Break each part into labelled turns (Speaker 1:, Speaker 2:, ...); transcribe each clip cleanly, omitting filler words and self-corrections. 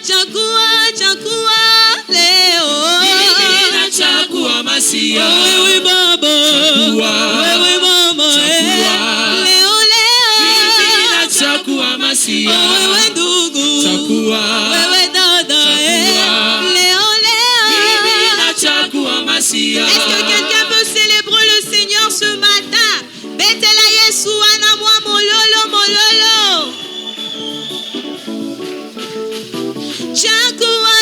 Speaker 1: chakua leo.
Speaker 2: Mimi nachagua Masia.
Speaker 1: Wewe Baba, wewe Mama, leo.
Speaker 2: Mimi nachagua Masia.
Speaker 1: Wewe ndugu, wewe dada, leo.
Speaker 2: Mimi nachagua Masia.
Speaker 1: Est-ce que quelqu'un peut célébrer le Seigneur ce matin? Betela Yesu ana mwa mololo. Chakua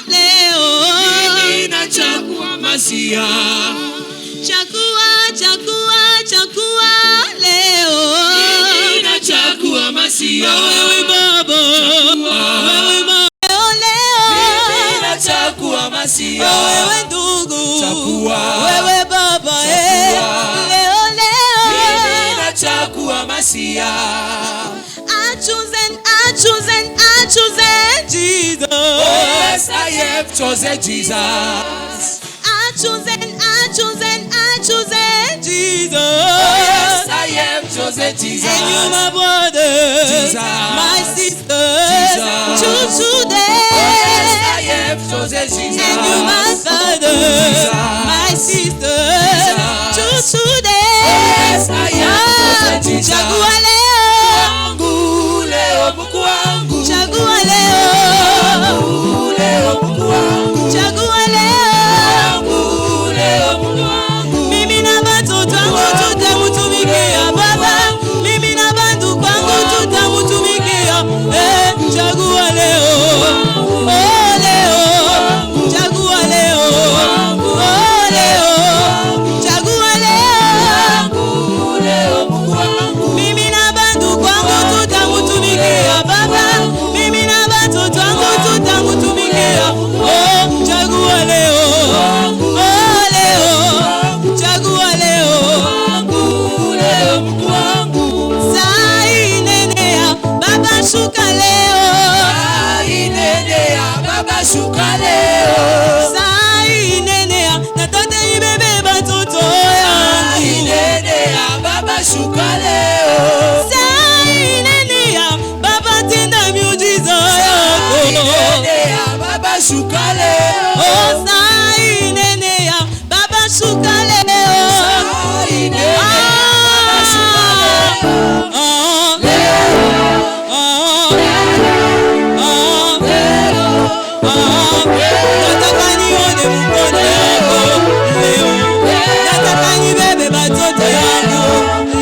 Speaker 1: leo.
Speaker 2: Mimi nachagua Masia.
Speaker 1: Chakua leo.
Speaker 2: Mimi nachagua Masia.
Speaker 1: Wewe Baba, wewe Mama, leo.
Speaker 2: Mimi nachagua Masia.
Speaker 1: Wewe ndugu, wewe Baba, leo.
Speaker 2: Mimi nachagua Masia.
Speaker 1: I chosen Jesus.
Speaker 2: Oh yes, I have chosen Jesus.
Speaker 1: I chosen Jesus.
Speaker 2: Oh yes, I have chosen Jesus.
Speaker 1: And you, my brother,
Speaker 2: Jesus.
Speaker 1: my sister,
Speaker 2: Jesus.
Speaker 1: choose today.
Speaker 2: Oh yes, I have chosen Jesus.
Speaker 1: And you, my father,
Speaker 2: Jesus.
Speaker 1: my sister,
Speaker 2: Jesus.
Speaker 1: choose today.
Speaker 2: Oh yes, I have chosen Jesus.
Speaker 1: Chagua leo.
Speaker 2: Mungu wangu.
Speaker 1: Chagua leo.
Speaker 2: Mungu wangu.
Speaker 1: Chagua leo.
Speaker 2: Mungu wangu.
Speaker 1: Mimi na watoto wangu tutamutumikia Baba. Mimi na bandu kwangu tutamutumikia. Chagua leo. Oh leo. Chagua leo. Oh leo. Chagua leo.
Speaker 2: Mungu wangu.
Speaker 1: Mimi na bandu kwangu tutamutumikia Baba. Mimi na watoto wangu tutamutumikia. Oh chagua leo. Oh leo. Chagua leo.
Speaker 2: Mungu wangu.
Speaker 1: Saa inenea Baba shuka leo.
Speaker 2: Inenea Baba shuka leo.
Speaker 1: Saa inenea nataka ibebe batoto yangu.
Speaker 2: Inenea Baba shuka leo.
Speaker 1: Saa inenea Baba tenda miujiza yako.
Speaker 2: Inenea Baba shuka leo.
Speaker 1: Oh saa inenea Baba shuka leo.
Speaker 2: Inenea Baba shuka
Speaker 1: nataka nione mkono yako leo. Nataka nibebe batoto yangu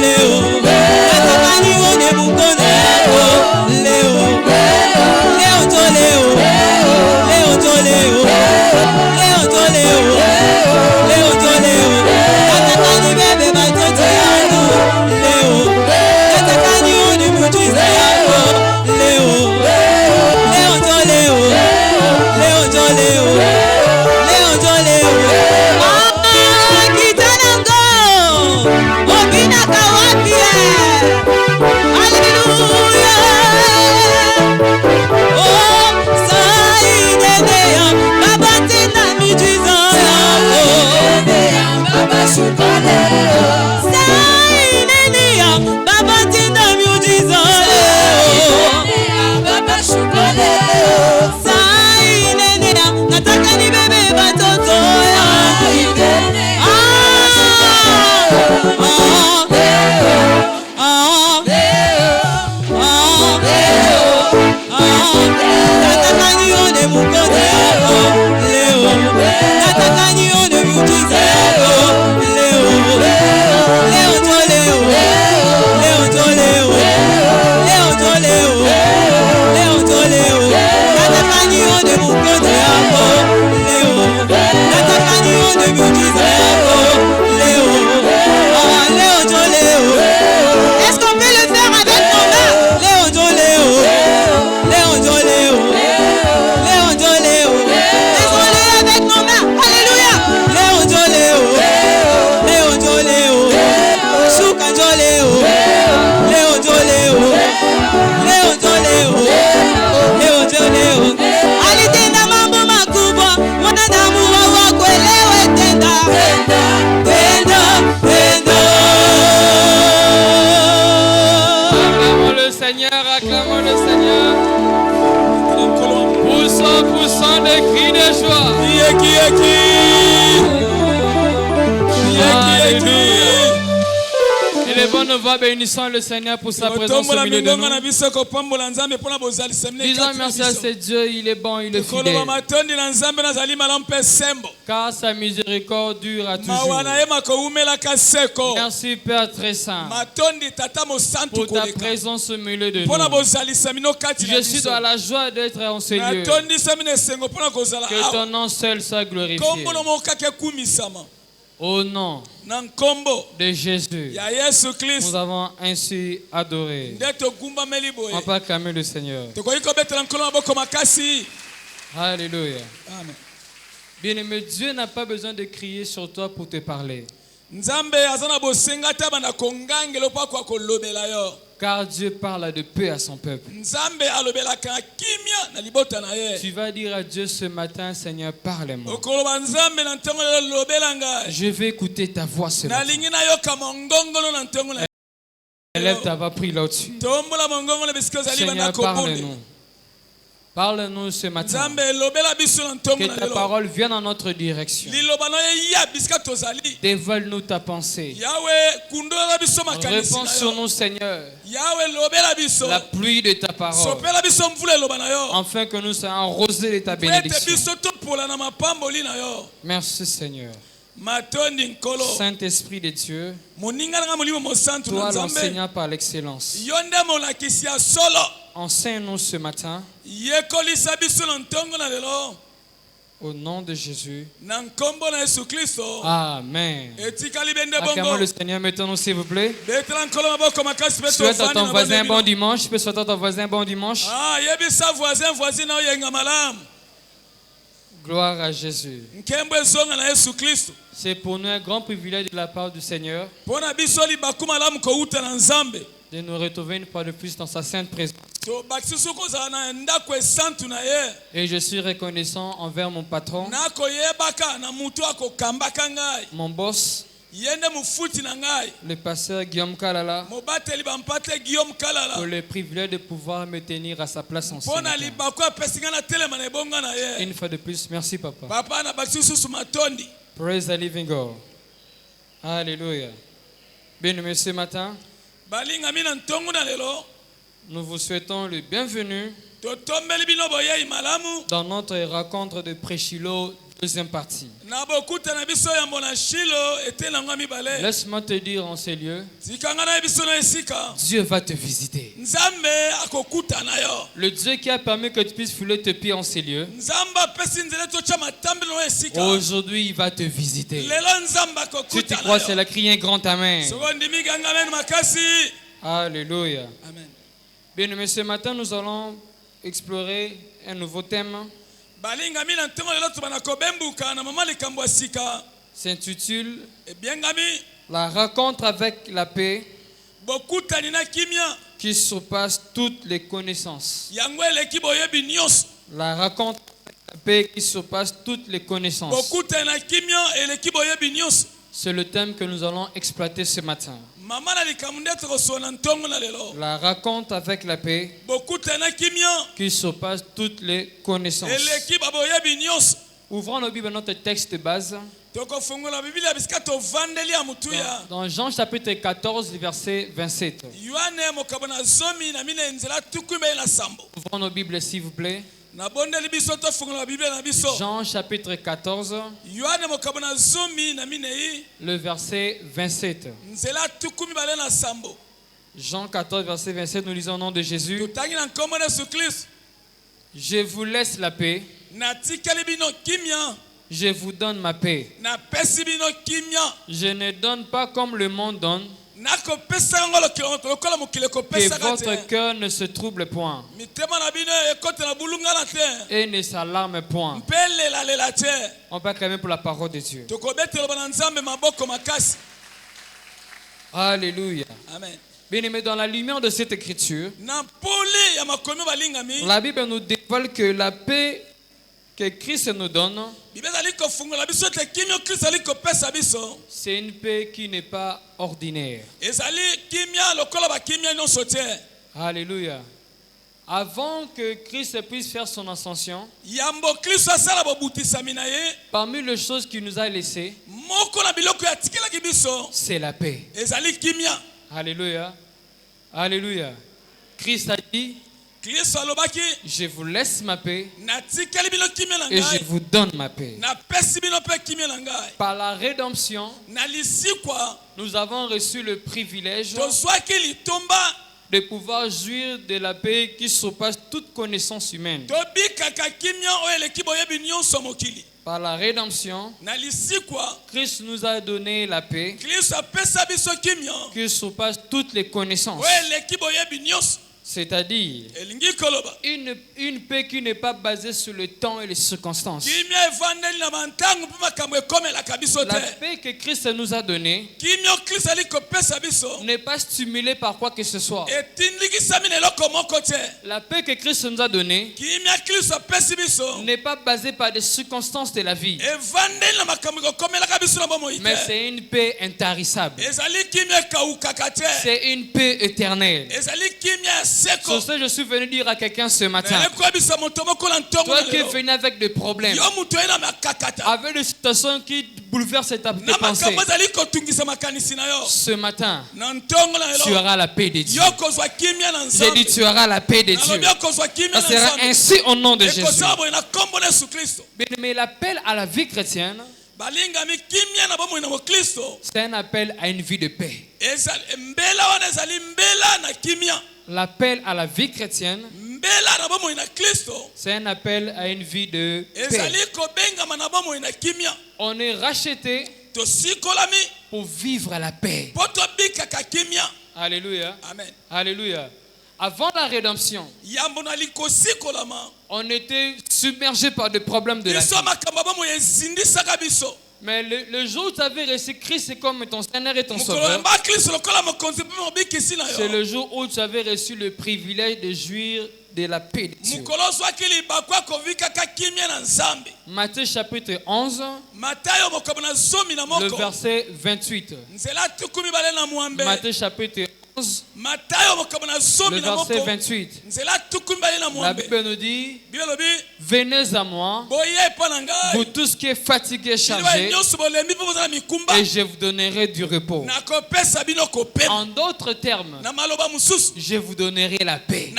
Speaker 1: leo. Nataka nione mkono yako leo. Leo to leo. Leo to leo. Leo to leo. Leo to leo. Nataka nibebe batoto yangu leo. Nataka nione muujiza yako leo. Leo to leo. Leo to leo. Leo to leo. Kitanango. Obina kawapi. Hallelujah. Oh, saa inenea Baba tenda miujiza yako.
Speaker 2: Inenea Baba shuka leo.
Speaker 1: Saa inenea Baba tenda miujiza leo.
Speaker 2: Inenea Baba shuka leo.
Speaker 1: Saa inenea nataka nibebe batoto yangu.
Speaker 2: Inenea
Speaker 1: nataka nione mkono yako leo. Nataka nione miujiza yako leo. Leo to leo. Leo to leo. Leo to leo. Leo to leo. Nataka nione mkono yako leo. Nataka nione miujiza yako leo. Leo to leo. Est-ce qu'on peut le faire avec nos mains? Leo to leo. Leo to leo. Leo to leo. Désolé avec nos mains. Alléluia. Leo to leo. Leo to leo. Shuka to leo. Leo to leo. Leo to leo. Leo to leo. Alitenda mambo makubwa, wanadamu hawakuelewa tenda. Tenda.
Speaker 3: Acclamons le Seigneur, acclamons le Seigneur. Pour 100% de cris de joie. Alléluia. Et les bonnes voix bénissant le Seigneur pour sa présence au milieu de nous. Disons merci à ce Dieu, il est bon, il est fidèle. Car sa miséricorde dure à toujours. Merci Père très saint pour ta présence au milieu de nous. Je suis dans la joie d'être en ce lieu. Que ton nom seul soit glorifié. Au nom de Jésus, nous avons ainsi adoré. On peut acclamer le Seigneur. Alléluia. Bien-aimé, Dieu n'a pas besoin de crier sur toi pour te parler. Car Dieu parle de peu à son peuple. Tu vas dire à Dieu ce matin, Seigneur, parle-moi. Je vais écouter ta voix ce matin. Élève ta voix, prie là-dessus. Seigneur, parle-nous. Parle-nous ce matin. Que ta parole vienne en notre direction. Dévoile-nous ta pensée. Réponds sur nous, Seigneur. La pluie de ta parole. Afin que nous soyons arrosés de ta bénédiction. Merci, Seigneur. Saint-Esprit de Dieu, toi l'enseignant par l'excellence, enseigne-nous ce matin. Au nom de Jésus. Amen. Acclamons le Seigneur, mettons-nous s'il vous plaît. Souhaite à ton voisin un bon dimanche. Tu peux souhaiter à ton voisin un bon dimanche. Gloire à Jésus. C'est pour nous un grand privilège de la part du Seigneur de nous retrouver une fois de plus dans sa sainte présence. Et je suis reconnaissant envers mon patron, mon boss, le pasteur Guillaume Kalala, pour le privilège de pouvoir me tenir à sa place en ce matin. Une fois de plus, merci papa. Praise the living God. Alléluia. Bien-aimés, ce matin, nous vous souhaitons le bienvenu dans notre rencontre de Pré-Shiloh, deuxième partie. Laisse-moi te dire en ces lieux, Dieu va te visiter. Le Dieu qui a permis que tu puisses fouler tes pieds en ces lieux, aujourd'hui il va te visiter. Tu te crois, c'est la crier un grand amen. Alléluia. Bien aimé, ce matin nous allons explorer un nouveau thème. S'intitule La rencontre avec la paix qui surpasse toutes les connaissances. La rencontre avec la paix qui surpasse toutes les connaissances. C'est le thème que nous allons exploiter ce matin. La rencontre avec la paix qui surpasse toutes les connaissances. Ouvrons nos Bibles à notre texte de base. Dans Jean chapitre 14, verset 27. Ouvrons nos Bibles s'il vous plaît. Jean chapitre 14, le verset 27. Jean 14, verset 27, nous lisons au nom de Jésus. Je vous laisse la paix. Je vous donne ma paix. Je ne donne pas comme le monde donne. Que votre cœur ne se trouble point et ne s'alarme point. On peut acclamer pour la parole de Dieu. Alléluia. Amen. Bien-aimés, dans la lumière de cette écriture, la Bible nous dévoile que la paix que Christ nous donne, c'est une paix qui n'est pas ordinaire. Alléluia. Avant que Christ puisse faire son ascension, parmi les choses qu'il nous a laissées, c'est la paix. Alléluia. Alléluia. Christ a dit, je vous laisse ma paix et je vous donne ma paix. Par la rédemption, nous avons reçu le privilège de pouvoir jouir de la paix qui surpasse toute connaissance humaine. Par la rédemption, Christ nous a donné la paix qui surpasse toutes les connaissances. C'est-à-dire une paix qui n'est pas basée sur le temps et les circonstances. La paix que Christ nous a donnée n'est pas stimulée par quoi que ce soit. La paix que Christ nous a donnée n'est pas basée par des circonstances de la vie. Mais c'est une paix intarissable. C'est une paix éternelle. Sur ce, je suis venu dire à quelqu'un ce matin, toi qui es venu avec des problèmes, avec des situations qui bouleversent tes pensées, ce matin, tu auras la paix de Dieu. J'ai dit, tu auras la paix de Dieu. Ça sera ainsi au nom de Jésus. Mais l'appel à la vie chrétienne, c'est un appel à une vie de paix. L'appel à la vie chrétienne, c'est un appel à une vie de paix. On est racheté pour vivre la paix. Alléluia. Amen. Alléluia. Avant la rédemption, on était submergé par des problèmes de la vie. Mais le jour où tu avais reçu Christ comme ton Seigneur et ton Sauveur, c'est le jour où tu avais reçu le privilège de jouir de la paix de Dieu. Matthieu chapitre 11, le verset 28. Matthieu chapitre 11, le verset 28. La Bible nous dit, venez à moi, vous tous qui êtes fatigués et chargés, et je vous donnerai du repos. En d'autres termes, je vous donnerai la paix.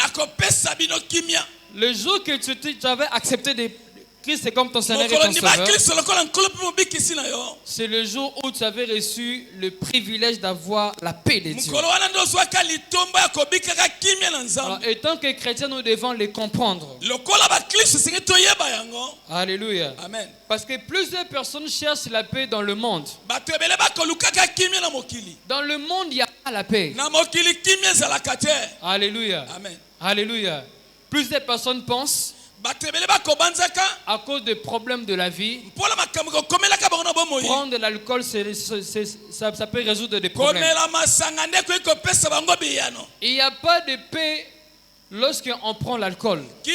Speaker 3: Le jour que tu avais accepté de Christ comme ton Seigneur et ton Sauveur, c'est le jour où tu avais reçu le privilège d'avoir la paix de Dieu. Alors, étant que chrétiens, nous devons les comprendre. Alléluia. Amen. Parce que plusieurs personnes cherchent la paix dans le monde. Dans le monde, il n'y a pas la paix. Alléluia. Amen. Alléluia. Plusieurs personnes pensent, à cause des problèmes de la vie, prendre de l'alcool, ça peut résoudre des problèmes. Il n'y a pas de paix lorsqu'on prend l'alcool. Il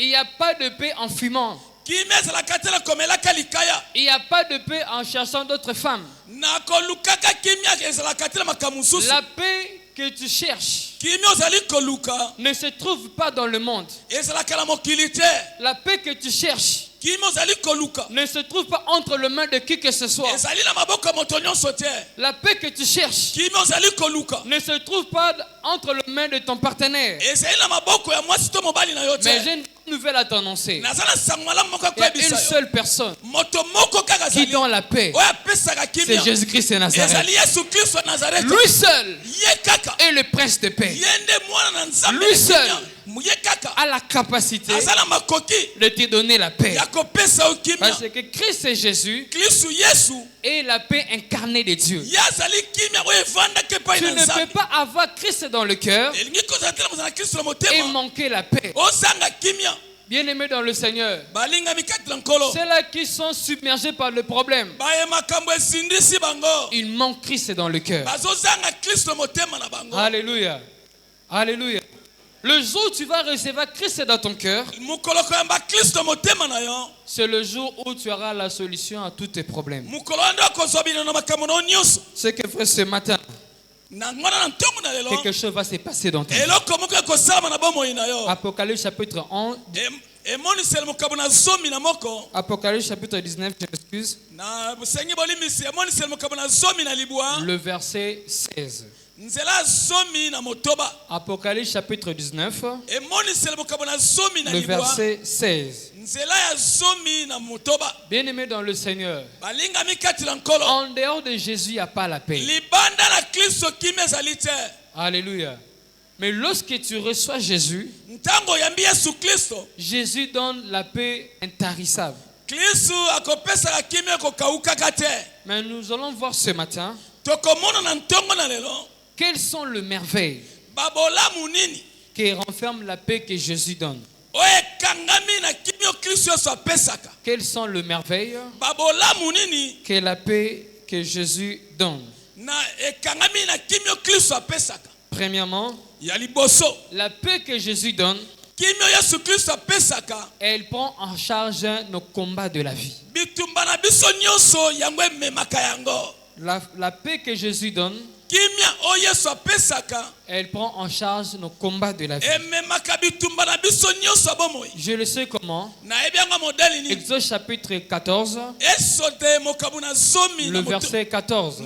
Speaker 3: n'y a pas de paix en fumant. Il n'y a pas de paix en cherchant d'autres femmes. La paix que tu cherches ne se trouve pas dans le monde. La paix que tu cherches ne se trouve pas entre les mains de qui que ce soit. La paix que tu cherches ne se trouve pas entre les mains de ton partenaire. Mais j'ai une nouvelle à t'annoncer. Il y a une seule personne qui donne la paix. C'est Jésus-Christ de Nazareth. Lui seul est le prince de paix. Lui seul a la capacité de te donner la paix. Parce que Christ et Jésus est la paix incarnée de Dieu. Tu ne peux pas avoir Christ dans le cœur et manquer la paix. Bien-aimés dans le Seigneur, ceux-là qui sont submergés par le problème, ils manquent Christ dans le cœur. Alléluia. Alléluia. Le jour où tu vas recevoir Christ dans ton cœur, c'est le jour où tu auras la solution à tous tes problèmes. Ce que fait ce matin, quelque chose va se passer dans ta vie. Apocalypse chapitre 11. Apocalypse chapitre 19, je m'excuse. Le verset 16. Apocalypse chapitre 19. Le verset 16. Bien-aimé dans le Seigneur, en dehors de Jésus, il n'y a pas la paix. Alléluia. Mais lorsque tu reçois Jésus, Jésus donne la paix intarissable. Mais nous allons voir ce matin quelles sont les merveilles qui renferment la paix que Jésus donne. Quelles sont les merveilles que la paix que Jésus donne? Premièrement, la paix que Jésus donne, elle prend en charge nos combats de la vie. La paix que Jésus donne, elle prend en charge nos combats de la vie. Je le sais comment. Exode chapitre 14. Le verset 14.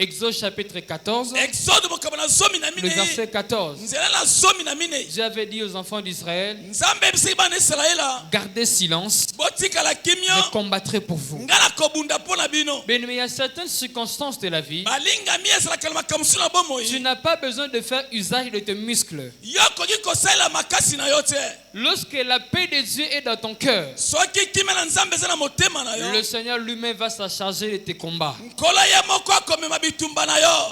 Speaker 3: Exode chapitre 14. Le verset 14. J'avais dit aux enfants d'Israël, gardez silence, je combattrai pour vous. Mais il y a certaines circonstances de la vie, tu n'as pas besoin de faire usage de tes muscles. Lorsque la paix de Dieu est dans ton cœur, le Seigneur lui-même va se charger de tes combats.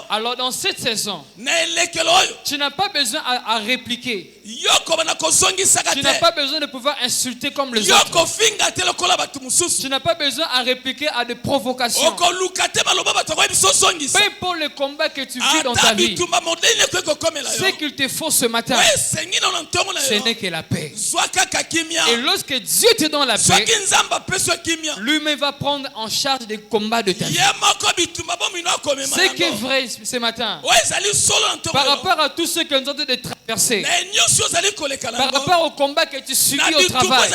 Speaker 3: Alors dans cette saison, tu n'as pas besoin à répliquer. Tu n'as pas besoin de pouvoir insulter comme les autres. Tu n'as pas besoin à répliquer à des provocations. Peu importe le combat que tu vis dans ta vie, ce qu'il te faut ce matin, ce n'est que la paix. Et lorsque Dieu te donne la paix, lui-même va prendre en charge des combats de ta vie. Ce qui est vrai ce matin, par rapport à tout ce que nous sommes en train de traverser, par rapport au combat que tu subis au travail,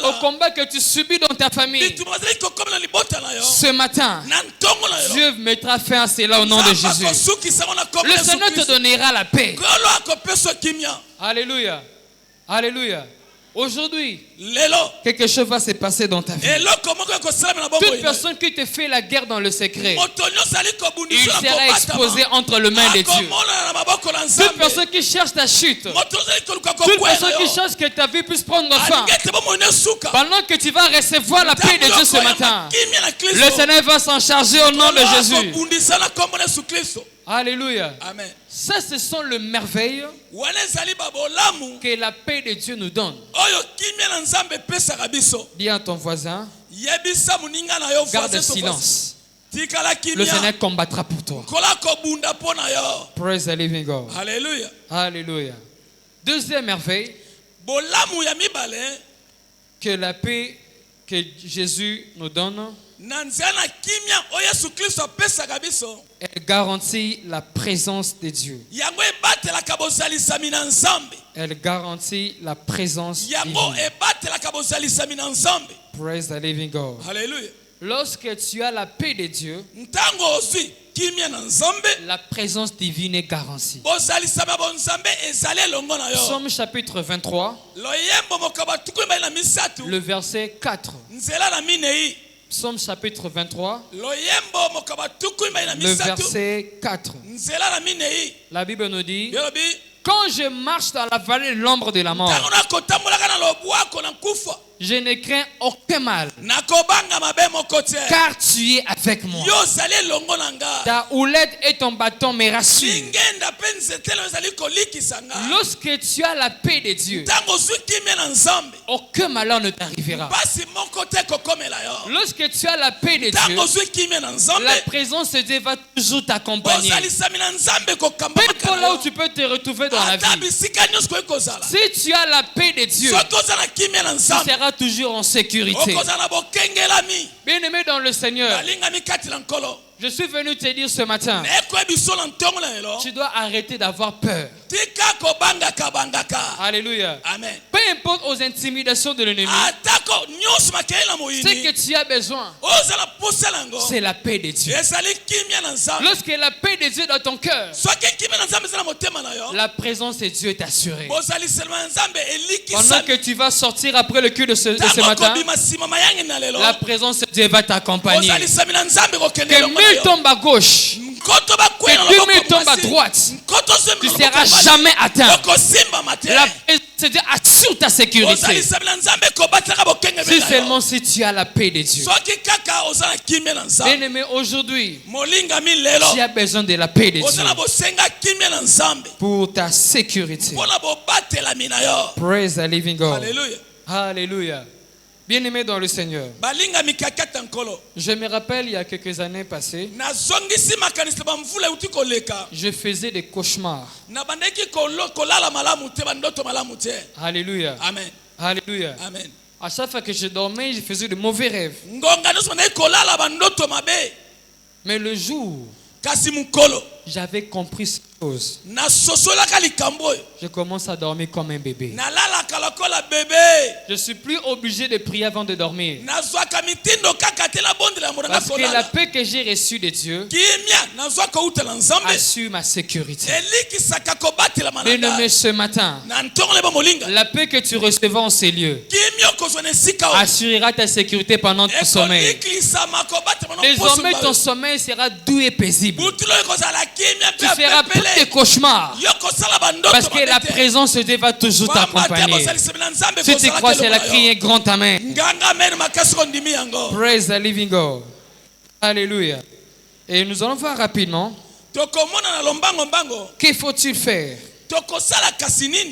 Speaker 3: au combat que tu subis dans ta famille, ce matin, Dieu mettra fin à cela au nom de Jésus. Le Seigneur te donnera la paix. Alléluia. Alléluia. Aujourd'hui, quelque chose va se passer dans ta vie. Toute personne qui te fait la guerre dans le secret, il sera exposé entre les mains de Dieu. Toute personne qui cherche ta chute, toute personne qui cherche que ta vie puisse prendre fin, pendant que tu vas recevoir la paix de Dieu ce matin, le Seigneur va s'en charger au nom de Jésus. Alléluia. Amen. Ça, ce sont les merveilles que la paix de Dieu nous donne. Dis à ton voisin, garde le silence. Le Seigneur combattra pour toi. Praise the living God.
Speaker 1: Alléluia.
Speaker 3: Alléluia. Deuxième merveille, que la paix que Jésus nous donne, elle garantit la présence de Dieu. Elle garantit la présence divine. Praise the living God.
Speaker 1: Alléluia.
Speaker 3: Lorsque tu as la paix de Dieu, la présence divine est garantie. Psaume chapitre 23, le verset 4. Psaume chapitre 23, le verset 4. La Bible nous dit, quand je marche dans la vallée de l'ombre de la mort, je ne crains aucun mal, car tu es avec moi. Ta houlette et ton bâton me rassurent. Lorsque tu as la paix de Dieu, aucun malheur ne t'arrivera. Lorsque tu as la paix de Dieu, la présence de Dieu va toujours t'accompagner. Peu importe là où tu peux te retrouver dans la vie, si tu as la paix de Dieu, tu seras seras toujours en sécurité. Bien-aimé dans le Seigneur, je suis venu te dire ce matin, tu dois arrêter d'avoir peur. Alléluia.
Speaker 2: Amen.
Speaker 3: Peu importe aux intimidations de l'ennemi, ce que tu as besoin, c'est la paix de Dieu. Lorsque la paix de Dieu est dans ton cœur, la présence de Dieu est assurée. Pendant que tu vas sortir après le culte de ce matin, la présence de Dieu va t'accompagner. Que 1000 tombent à gauche, que 2000 tombent à droite, tu ne seras jamais atteint. La paix de Dieu assure ta sécurité. Si seulement si tu as la paix de Dieu. Bien-aimé, aujourd'hui, tu as besoin de la paix de Dieu pour ta sécurité. Praise the living God. Hallelujah. Bien-aimé dans le Seigneur, je me rappelle il y a quelques années passées, je faisais des cauchemars. Alléluia.
Speaker 2: Amen.
Speaker 3: Alléluia.
Speaker 2: Amen.
Speaker 3: À chaque fois que je dormais, je faisais de mauvais rêves. Mais le jour, j'avais compris cette chose. Je commence à dormir comme un bébé. Je suis plus obligé de prier avant de dormir. Parce que la paix que j'ai reçue de Dieu assure ma sécurité. Bien-aimé, ce matin, la paix que tu recevras en ces lieux assurera ta sécurité pendant ton sommeil. Désormais, ton sommeil sera doux et paisible. Tu feras plus de cauchemars. Parce que la présence de Dieu va toujours t'accompagner. Si tu crois, c'est la crier grand amen. Praise the living God. Alléluia. Et nous allons voir rapidement. Que faut-il faire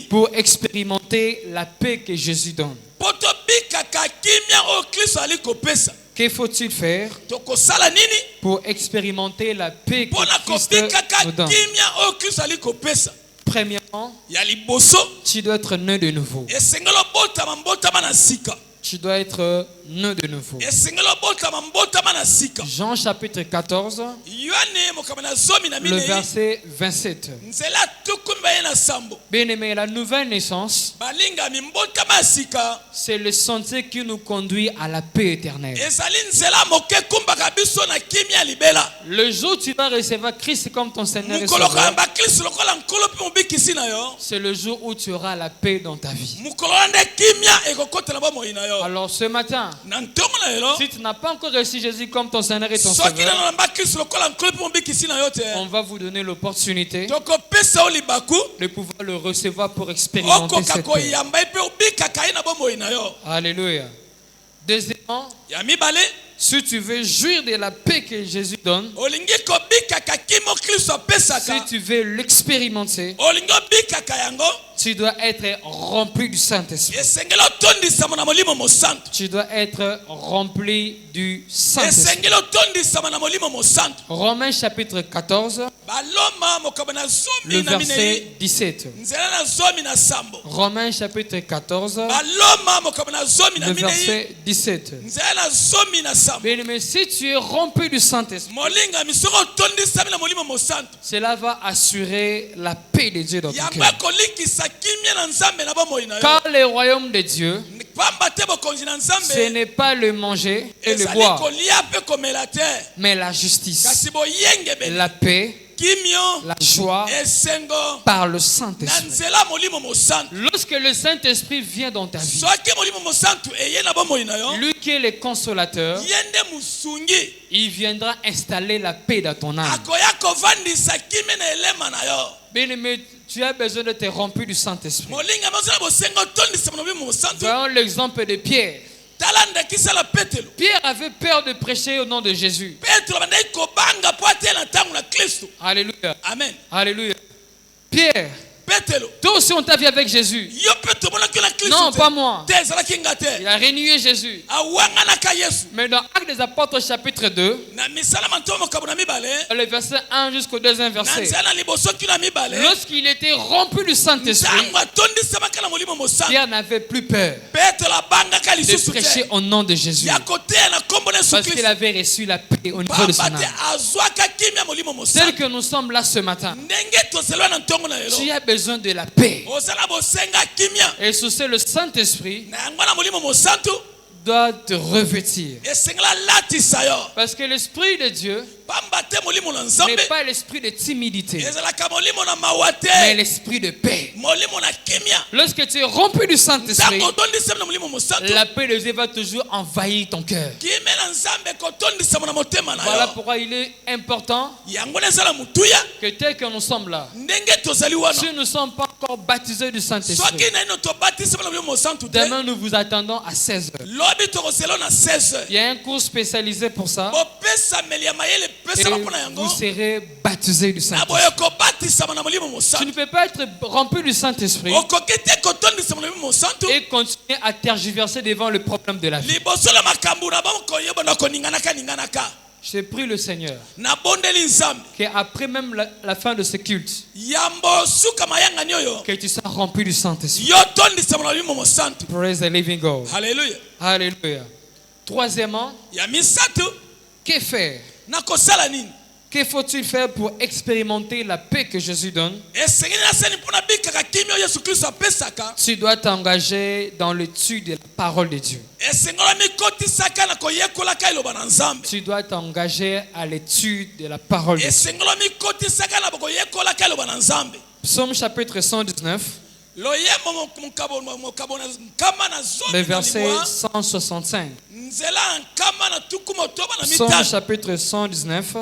Speaker 3: pour expérimenter la paix que Jésus donne? Que faut-il faire pour expérimenter la paix que Christ nous donne? Premièrement, tu dois être né de nouveau. Tu dois être né de nouveau. Jean chapitre 14, le verset 27. Bien-aimé, la nouvelle naissance, c'est le sentier qui nous conduit à la paix éternelle. Le jour où tu vas recevoir Christ comme ton Seigneur et Sauveur, c'est le jour où tu auras la paix dans ta vie. Alors ce matin, si tu n'as pas encore reçu Jésus comme ton Seigneur et ton Sauveur, on va vous donner l'opportunité de pouvoir le recevoir pour expérimenter cette paix. Alléluia. Deuxièmement, si tu veux jouir de la paix que Jésus donne, si tu veux l'expérimenter, tu dois être rempli du Saint-Esprit. Tu dois être rempli du Saint-Esprit. Romains chapitre 14, le verset 17. Romains chapitre 14, le verset 17. Mais si tu es rempli du Saint-Esprit, cela va assurer la paix de Dieu dans ton cœur. Car le royaume de Dieu, ce n'est pas le manger et le boire, mais la justice, la paix, la joie par le Saint-Esprit. Lorsque le Saint-Esprit vient dans ta vie, lui qui est le consolateur, il viendra installer la paix dans ton âme. Bien-aimé, tu as besoin de te remplir du Saint-Esprit. Voyons l'exemple de Pierre. Pierre avait peur de prêcher au nom de Jésus. Alléluia.
Speaker 2: Amen.
Speaker 3: Alléluia. Pierre Toi aussi on t'a vu avec Jésus. Non, pas moi. Il a renié Jésus. Mais dans Actes des Apôtres chapitre 2, le verset 1 jusqu'au deuxième verset, lorsqu'il était rempli du Saint-Esprit, Pierre n'avait plus peur de prêcher au nom de Jésus, parce qu'il avait reçu la paix au niveau de son âme. Tel que nous sommes là ce matin, tu as besoin de la paix. Et sous ce, le Saint-Esprit doit te revêtir. Parce que l'Esprit de Dieu n'est pas l'esprit de timidité, mais l'esprit de paix. Lorsque tu es rempli du Saint-Esprit, la paix de Dieu va toujours envahir ton cœur. Voilà pourquoi il est important que tel que nous sommes là, si nous ne sommes pas encore baptisés du Saint-Esprit, demain nous vous attendons à 16h. Il y a un cours spécialisé pour ça. Et vous serez baptisés du Saint-Esprit. Tu ne peux pas être rempli du Saint-Esprit et continuer à tergiverser devant le problème de la vie. J'ai prié le Seigneur qu'après même la fin de ce culte, que tu sois rempli du Saint-Esprit. Praise the living God.
Speaker 1: Alléluia.
Speaker 3: Alléluia. Troisièmement, que faire? Que faut-il faire pour expérimenter la paix que Jésus donne? Tu dois t'engager dans l'étude de la parole de Dieu. Tu dois t'engager à l'étude de la parole de Dieu. Psaume chapitre 119. Le verset 165. Psaume chapitre 119. Le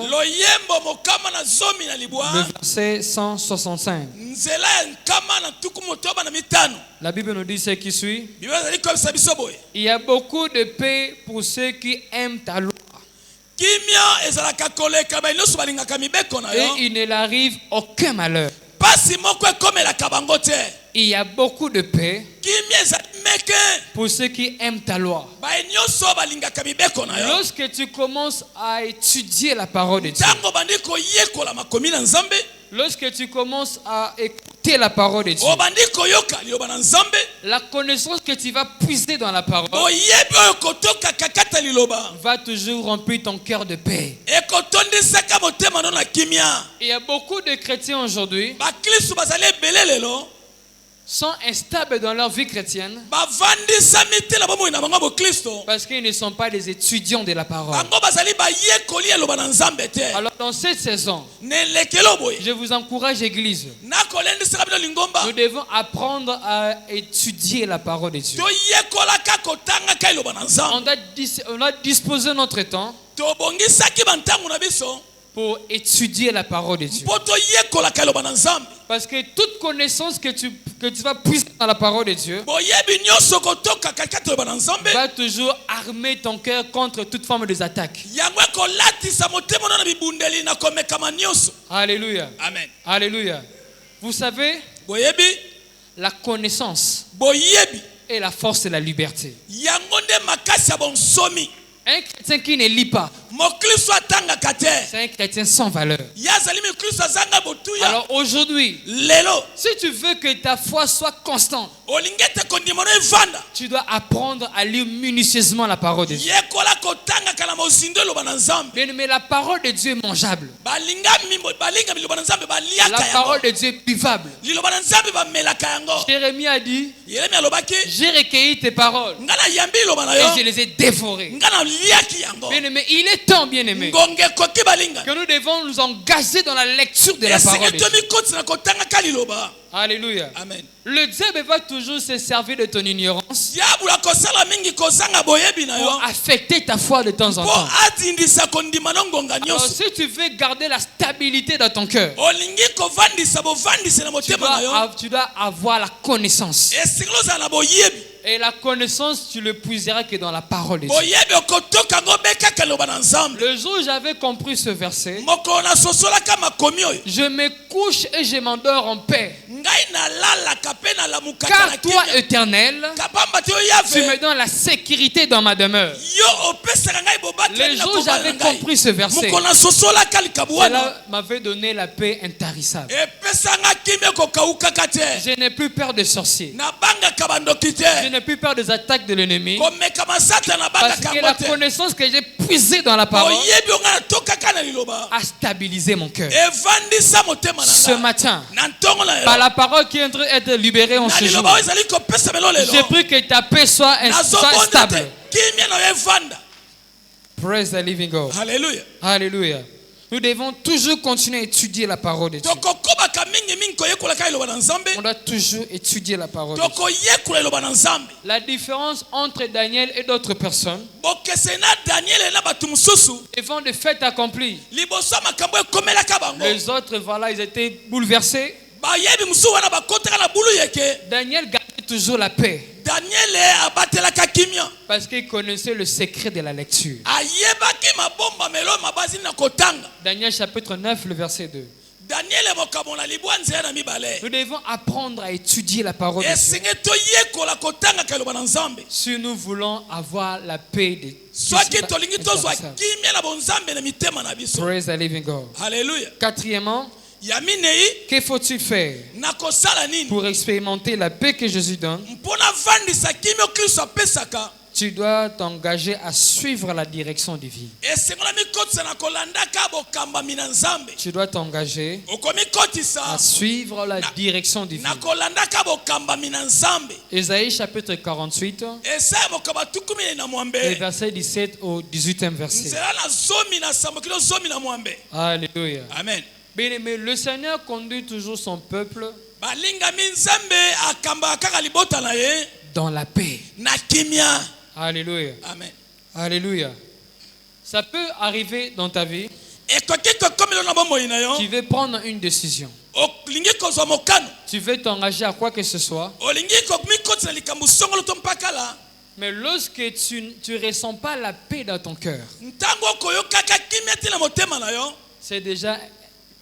Speaker 3: verset 165. La Bible nous dit ce qui suit. Il y a beaucoup de paix pour ceux qui aiment ta loi. Et il ne leur arrive aucun malheur. Il y a beaucoup de paix pour ceux qui aiment ta loi. Lorsque tu commences à étudier la parole de Dieu, lorsque tu commences à écouter la parole de Dieu, la connaissance que tu vas puiser dans la parole va toujours remplir ton cœur de paix. Il y a beaucoup de chrétiens aujourd'hui sont instables dans leur vie chrétienne parce qu'ils ne sont pas des étudiants de la parole. Alors dans cette saison, je vous encourage, Église, nous devons apprendre à étudier la parole de Dieu. On a disposé notre temps pour étudier la parole de Dieu. Parce que toute connaissance que tu vas puiser dans la parole de Dieu va toujours armer ton cœur contre toute forme d'attaque. Alléluia.
Speaker 1: Amen.
Speaker 3: Alléluia. Vous savez, la connaissance est la force de la liberté. Un chrétien qui ne lit pas, c'est un chrétien sans valeur. Alors aujourd'hui, si tu veux que ta foi soit constante, tu dois apprendre à lire minutieusement la parole de Dieu. Mais la parole de Dieu est mangeable. La parole de Dieu est buvable. Jérémie a dit, j'ai recueilli tes paroles et je les ai dévorées. Bien-aimé, il est temps, bien-aimé, que nous devons nous engager dans la lecture de la parole de Dieu. Alléluia.
Speaker 1: Amen.
Speaker 3: Le diable va toujours se servir de ton ignorance pour affecter ta foi de temps en temps. Alors, si tu veux garder la stabilité dans ton cœur, tu dois avoir la connaissance. Et la connaissance, tu le puiseras que dans la parole de Dieu. Le jour où j'avais compris ce verset, je me couche et je m'endors en paix. Car toi, Éternel, tu me donnes la sécurité dans ma demeure. Le jour où j'avais compris ce verset, cela m'avait donné la paix intarissable. Je n'ai plus peur des sorciers. Je n'ai plus peur des attaques de l'ennemi. Parce que la connaissance que j'ai puisée dans la parole a stabilisé mon cœur. Ce matin, par la parole qui est en train d'être libérée en ce jour, j'ai pris que ta paix soit stable. Praise the living God.
Speaker 1: Alléluia.
Speaker 3: Alléluia. Nous devons toujours continuer à étudier la parole de Dieu. On doit toujours étudier la parole de Dieu. La différence entre Daniel et d'autres personnes, devant des faits accomplis, les autres, voilà, ils étaient bouleversés. Daniel gardait toujours la paix. Parce qu'il connaissait le secret de la lecture. Daniel chapitre 9, le verset 2. Nous devons apprendre à étudier la parole de Dieu si nous voulons avoir la paix de Praise the living God.
Speaker 1: Alléluia.
Speaker 3: Quatrièmement, que faut-il faire pour expérimenter la paix que Jésus donne? Tu dois t'engager à suivre la direction divine. Tu dois t'engager à suivre la direction divine. Ésaïe chapitre 48, les versets 17 au 18e verset. Alléluia.
Speaker 1: Amen.
Speaker 3: Bien-aimé, le Seigneur conduit toujours son peuple dans la paix. Alléluia.
Speaker 1: Amen.
Speaker 3: Alléluia. Ça peut arriver dans ta vie. Tu veux prendre une décision. Tu veux t'engager à quoi que ce soit. Mais lorsque tu ne ressens pas la paix dans ton cœur, c'est déjà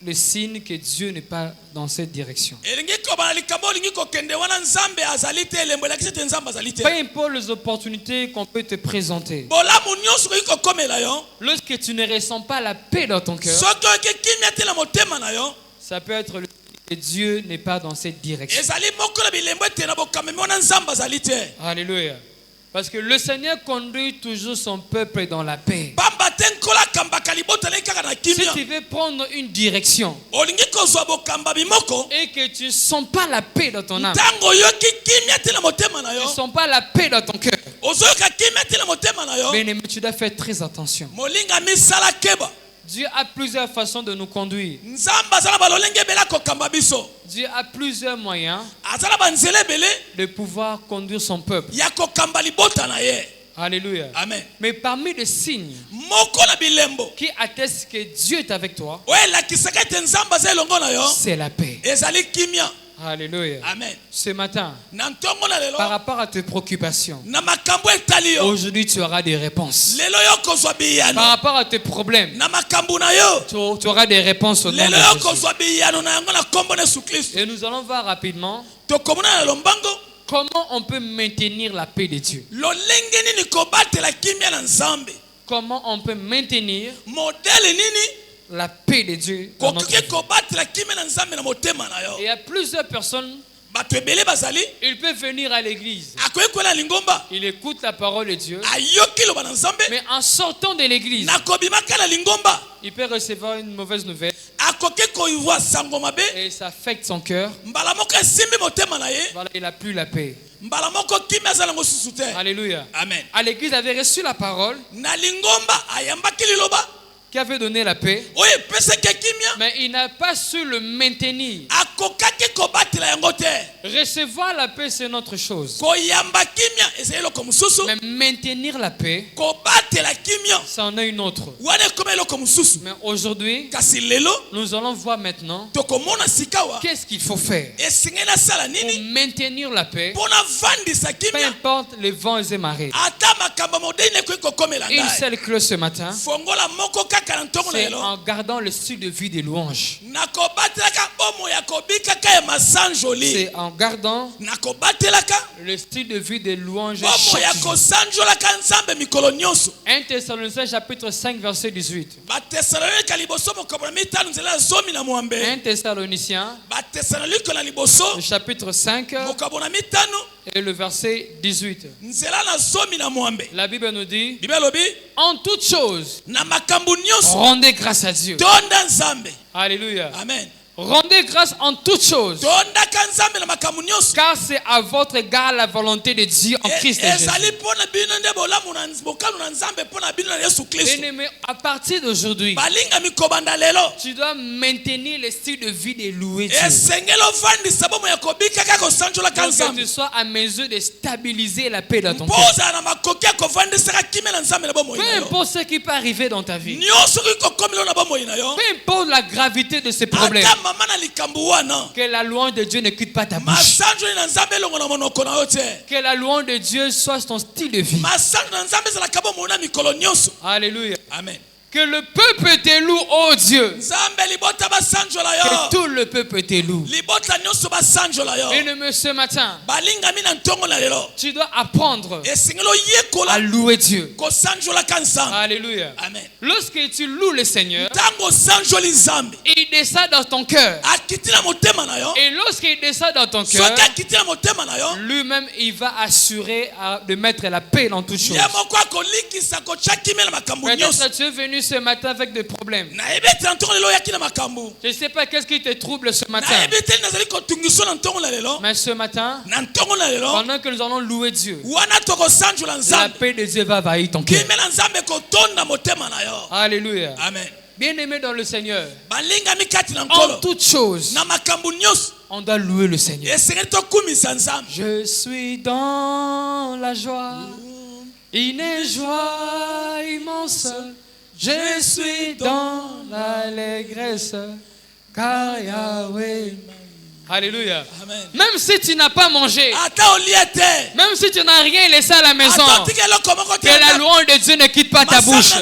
Speaker 3: le signe que Dieu n'est pas dans cette direction. Peu importe les opportunités qu'on peut te présenter, lorsque tu ne ressens pas la paix dans ton cœur, ça peut être le signe que Dieu n'est pas dans cette direction. Alléluia. Parce que le Seigneur conduit toujours son peuple dans la paix. Si tu veux prendre une direction et que tu ne sens pas la paix dans ton âme, tu ne sens pas la paix dans ton cœur, bien-aimé, tu dois faire très attention. Dieu a plusieurs façons de nous conduire. Dieu a plusieurs moyens de pouvoir conduire son peuple. Alléluia.
Speaker 1: Amen.
Speaker 3: Mais parmi les signes qui attestent que Dieu est avec toi, c'est la paix. Alléluia.
Speaker 1: Amen.
Speaker 3: Ce matin, par rapport à tes préoccupations, aujourd'hui tu auras des réponses. Par rapport à tes problèmes, tu auras des réponses au nom de Jésus. Et nous allons voir rapidement comment on peut maintenir la paix de Dieu. Comment on peut maintenir la paix de Dieu dans notre vie. Il y a plusieurs personnes, ils peuvent venir à l'église, ils écoutent la parole de Dieu, mais en sortant de l'église, il peut recevoir une mauvaise nouvelle et ça affecte son cœur. Voilà, il n'a plus la paix. Alléluia.
Speaker 1: Amen.
Speaker 3: À l'église, il avait reçu la parole qui avait donné la paix, mais il n'a pas su le maintenir. Recevoir la paix, c'est une autre chose. Mais maintenir la paix, c'en est une autre. Mais aujourd'hui, nous allons voir maintenant qu'est-ce qu'il faut faire pour maintenir la paix, peu importe les vents et marées. Une seule clé ce matin, c'est en gardant le style de vie des louanges. C'est en gardant le style de vie des louanges chaque jour. 1 Thessaloniciens chapitre 5 verset 18. 1 Thessaloniciens chapitre 5 et le verset 18. La Bible nous dit, en toutes choses, rendez grâce à Dieu. Alléluia.
Speaker 1: Amen.
Speaker 3: Rendez grâce en toutes choses, car c'est à votre égard la volonté de Dieu en Christ Jésus. Bien-aimé, à partir d'aujourd'hui, tu dois maintenir le style de vie de louer Dieu. Que tu sois à mesure de stabiliser la paix dans ton cœur. Peu importe ce qui peut arriver dans ta vie, peu importe la gravité de ces problèmes, que la louange de Dieu ne quitte pas ta bouche. Que la louange de Dieu soit ton style de vie. Alléluia.
Speaker 1: Amen.
Speaker 3: Que le peuple te loue, oh Dieu. Que tout le peuple te loue. Et ce matin, tu dois apprendre à louer Dieu. Alléluia.
Speaker 1: Amen.
Speaker 3: Lorsque tu loues le Seigneur, il descend dans ton cœur. Et lorsqu'il descend dans ton cœur, lui-même, il va assurer de mettre la paix dans toutes choses. Peut-être tu es venu ce matin avec des problèmes. Je ne sais pas qu'est-ce qui te trouble ce matin. Mais ce matin, pendant que nous allons louer Dieu, la paix de Dieu va envahir ton cœur. Alléluia.
Speaker 1: Amen.
Speaker 3: Bien-aimé dans le Seigneur, en toutes choses, on doit louer le Seigneur. Je suis dans la joie, une joie immense. Je suis dans l'allégresse, car Yahweh. Alléluia.
Speaker 1: Amen.
Speaker 3: Même si tu n'as pas mangé, même si tu n'as rien laissé à la maison, que la louange de Dieu ne quitte pas ta bouche.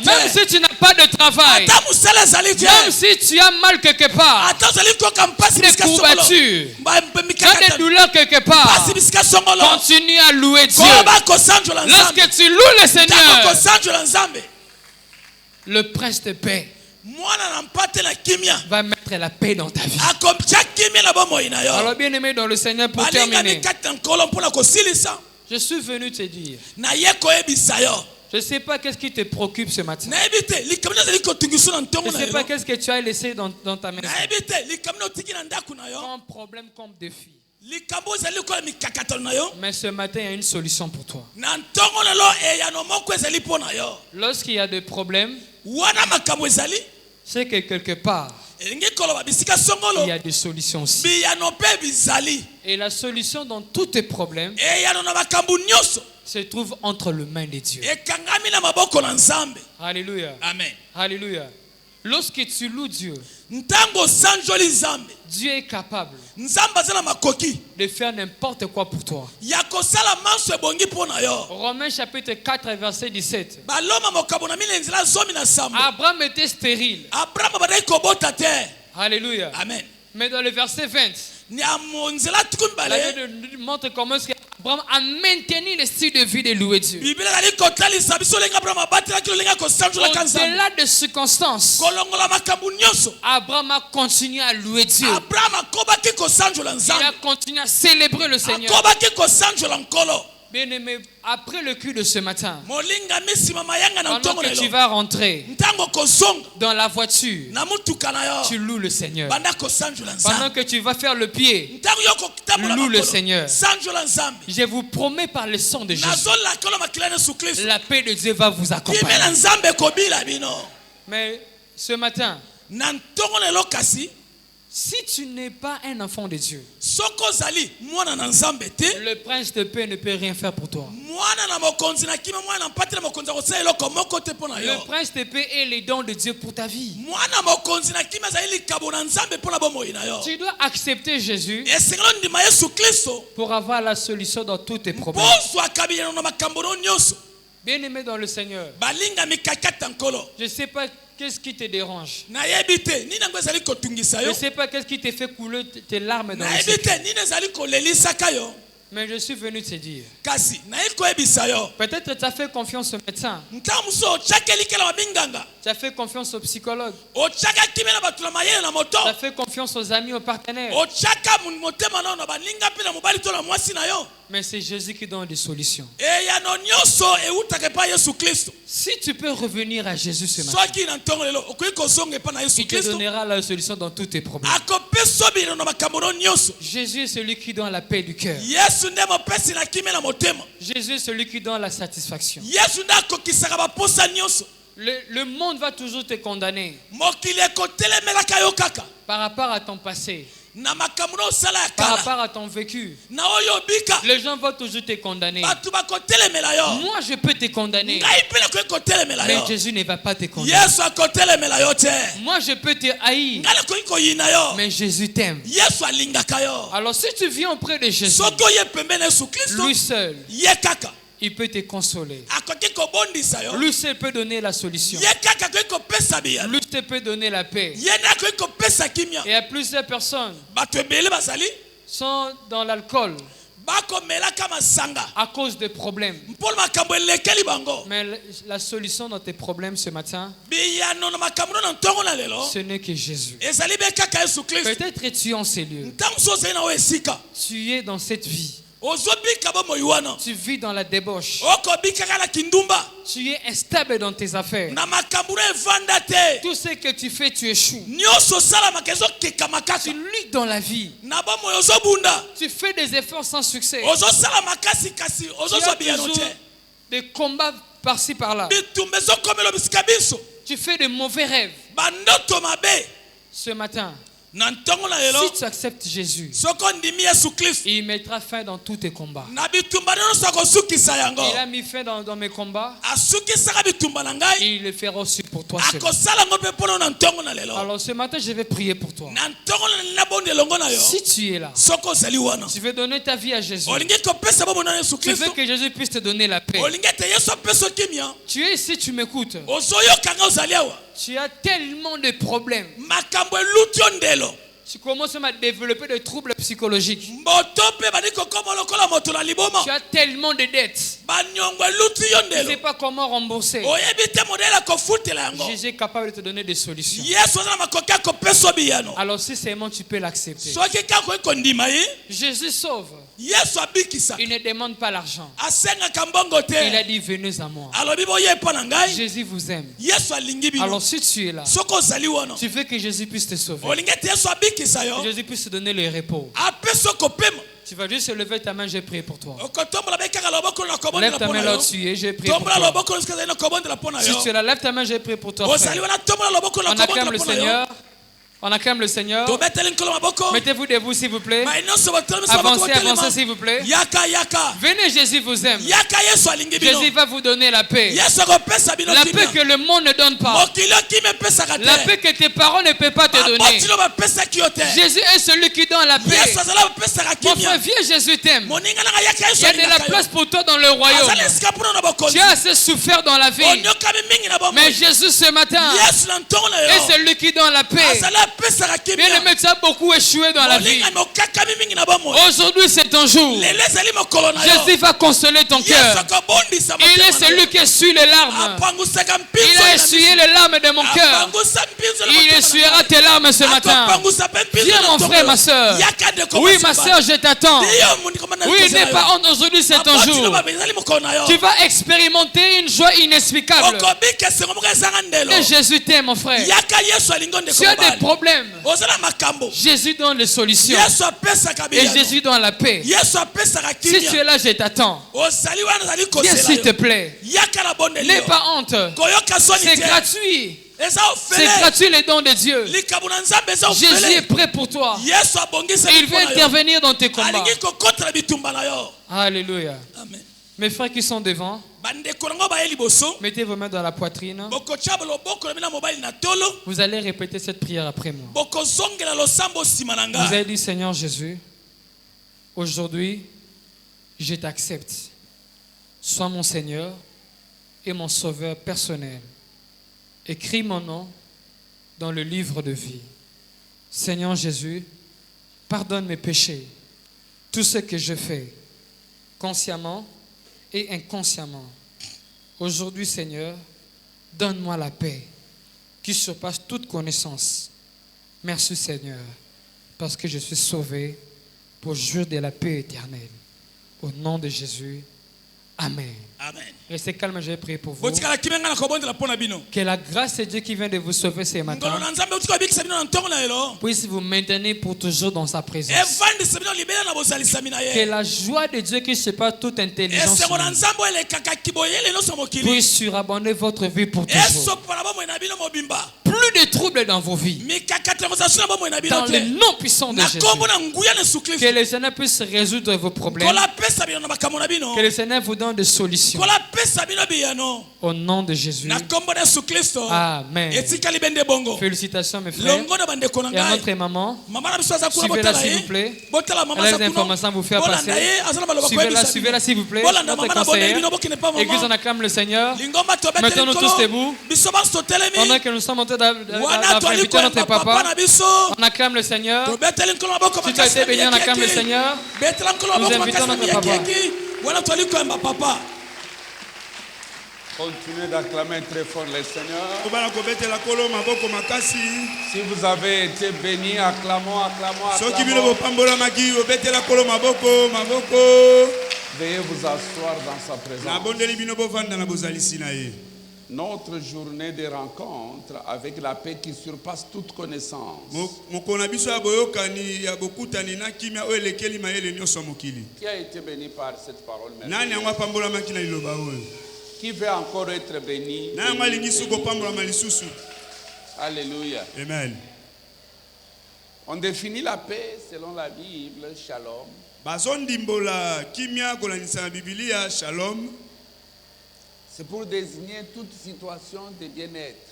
Speaker 3: Même si tu n'as pas de travail, même si tu as mal quelque part, des courbatures, tu as des douleurs quelque part, continue à louer Dieu. Lorsque tu loues le Seigneur, le prince de paix va mettre la paix dans ta vie. Alors bien aimé dans le Seigneur, pour terminer, je suis venu te dire, je ne sais pas qu'est-ce qui te préoccupe ce matin. Je ne sais pas qu'est-ce que tu as laissé dans ta maison. Comme problème, comme défi. Mais ce matin, il y a une solution pour toi. Lorsqu'il y a des problèmes, c'est que quelque part, il y a des solutions aussi. Et la solution dans tous tes problèmes se trouve entre les mains de Dieu. Alléluia.
Speaker 1: Amen.
Speaker 3: Alléluia. Lorsque tu loues Dieu, Dieu est capable de faire n'importe quoi pour toi. Romains chapitre 4 verset 17. Abraham était stérile. Alléluia.
Speaker 1: Amen.
Speaker 3: Mais dans le verset 20, la Bible nous montre comment Abraham a maintenu le style de vie de louer Dieu. Au-delà des circonstances, Abraham a continué à louer Dieu. Il a continué à célébrer le Seigneur. Bien-aimé, après le culte de ce matin, pendant que tu vas rentrer dans la voiture, tu loues le Seigneur. Pendant que tu vas faire le pied, loue le Seigneur. Je vous promets par le sang de Jésus, la paix de Dieu va vous accompagner. Mais ce matin, Si tu n'es pas un enfant de Dieu, le prince de paix ne peut rien faire pour toi. Le prince de paix est les dons de Dieu pour ta vie. Tu dois accepter Jésus pour avoir la solution dans tous tes problèmes. Bien-aimé dans le Seigneur, je ne sais pas qu'est-ce qui te dérange. Je ne sais pas qu'est-ce qui te fait couler tes larmes dans le ciel. Mais je suis venu te dire. Peut-être tu as fait confiance au médecin. Tu as fait confiance au psychologue. Tu as fait confiance aux amis, aux partenaires. Mais c'est Jésus qui donne des solutions. Si tu peux revenir à Jésus ce matin, il te donnera la solution dans tous tes problèmes. Jésus est celui qui donne la paix du cœur. Jésus est celui qui donne la satisfaction. Le monde va toujours te condamner par rapport à ton passé, par rapport à ton vécu. Les gens vont toujours te condamner. Moi, je peux te condamner, mais Jésus ne va pas te condamner. Moi, je peux te haïr, mais Jésus t'aime. Alors, si tu viens auprès de Jésus, lui seul, il peut te consoler. Lui seul peut donner la solution. Lui seul peut donner la paix. Et il y a plusieurs personnes sont dans l'alcool à cause des problèmes. Mais la solution dans tes problèmes ce matin, ce n'est que Jésus. Peut-être tu es en ces lieux. Tu es dans cette vie. Tu vis dans la débauche. Tu es instable dans tes affaires. Tout ce que tu fais, tu échoues. Tu luttes dans la vie. Tu fais des efforts sans succès. Tu as toujours des combats par-ci par-là. Tu fais de mauvais rêves. Ce matin, si tu acceptes Jésus, il mettra fin dans tous tes combats. Il a mis fin dans mes combats. Et il le fera aussi pour toi seul. Alors ce matin, je vais prier pour toi. Si tu es là, tu veux donner ta vie à Jésus, tu veux que Jésus puisse te donner la paix. Tu es ici, tu m'écoutes. Tu as tellement de problèmes. Tu commences à développer des troubles psychologiques. Tu as tellement de dettes. Tu ne sais pas comment rembourser. Jésus est capable de te donner des solutions. Alors si seulement tu peux l'accepter. Jésus sauve. Il ne demande pas l'argent. Il a dit venez à moi. Jésus vous aime. Alors si tu es là, tu veux que Jésus puisse te sauver, que Jésus puisse te donner le repos, tu vas juste lever ta main, j'ai prié pour toi. Lève ta main là où tu es, j'ai prié pour toi. Si tu es là, lève ta main, j'ai prié pour toi, frère. On acclame le Seigneur. On acclame le Seigneur. Mettez-vous debout s'il vous plaît. Avancez, avancez s'il vous plaît. Venez, Jésus vous aime. Jésus va vous donner la paix. La paix que le monde ne donne pas. La paix que tes parents ne peuvent pas te donner. Jésus est celui qui donne la paix. Mon frère, viens, Jésus t'aime. Il y a de la place pour toi dans le royaume. Tu as assez souffert dans la vie. Mais Jésus ce matin est celui qui donne la paix. Bien aimé, tu as beaucoup échoué dans la vie. Aujourd'hui c'est ton jour. Jésus va consoler ton cœur. Il est celui qui essuie les larmes. Il a essuyé les larmes de mon cœur. Il essuiera tes larmes ce matin. Viens mon frère, ma soeur. Oui ma soeur, je t'attends. Oui, n'aie pas honte, aujourd'hui c'est ton jour. Tu vas expérimenter une joie inexplicable. Et Jésus t'aime mon frère. Tu as des problèmes. Jésus donne les solutions. Et Jésus donne la paix. Si tu es là, je t'attends. Viens s'il te plaît. N'aie pas honte. C'est gratuit. C'est gratuit les dons de Dieu. Jésus est prêt pour toi. Et il veut intervenir dans tes combats. Alléluia.
Speaker 1: Amen.
Speaker 3: Mes frères qui sont devant, mettez vos mains dans la poitrine. Vous allez répéter cette prière après moi. Vous allez dire, Seigneur Jésus, aujourd'hui, je t'accepte. Sois mon Seigneur et mon Sauveur personnel. Écris mon nom dans le livre de vie. Seigneur Jésus, pardonne mes péchés, tout ce que je fais, consciemment et inconsciemment. Aujourd'hui, Seigneur, donne-moi la paix qui surpasse toute connaissance. Merci, Seigneur, parce que je suis sauvé pour jouir de la paix éternelle. Au nom de Jésus, Amen.
Speaker 1: Amen.
Speaker 3: Restez calme, je vais prier pour vous. Que la grâce de Dieu qui vient de vous sauver ce matin puisse vous maintenir pour toujours dans sa présence. Que la joie de Dieu qui surpasse toute intelligence puisse surabonder votre vie pour toujours. Plus de troubles dans vos vies. Dans le nom puissant de Jésus. Que le Seigneur puisse résoudre vos problèmes. Que le Seigneur vous donne des solutions. Au nom de Jésus. Amen. Félicitations mes frères. Et à notre maman. Suivez-la s'il vous plaît. Elle a des informations à vous faire passer. Suivez-la s'il vous plaît. Notre conseillère. Église, on acclame le Seigneur. Mettons-nous tous debout. Pendant que nous sommes en train d'inviter notre papa, on acclame le Seigneur. Si tu as été béni, on acclame le Seigneur. Nous invitons notre papa.
Speaker 4: Continuez d'acclamer très fort le Seigneur. Si vous avez été béni, acclamons, acclamons, acclamons. Veuillez vous asseoir dans sa présence. Notre journée de rencontre avec la paix qui surpasse toute connaissance. Qui a été béni par cette parole merveilleuse? Qui veut encore être béni? Alléluia.
Speaker 1: Amen.
Speaker 4: On définit la paix selon la Bible, shalom. C'est pour désigner toute situation de bien-être.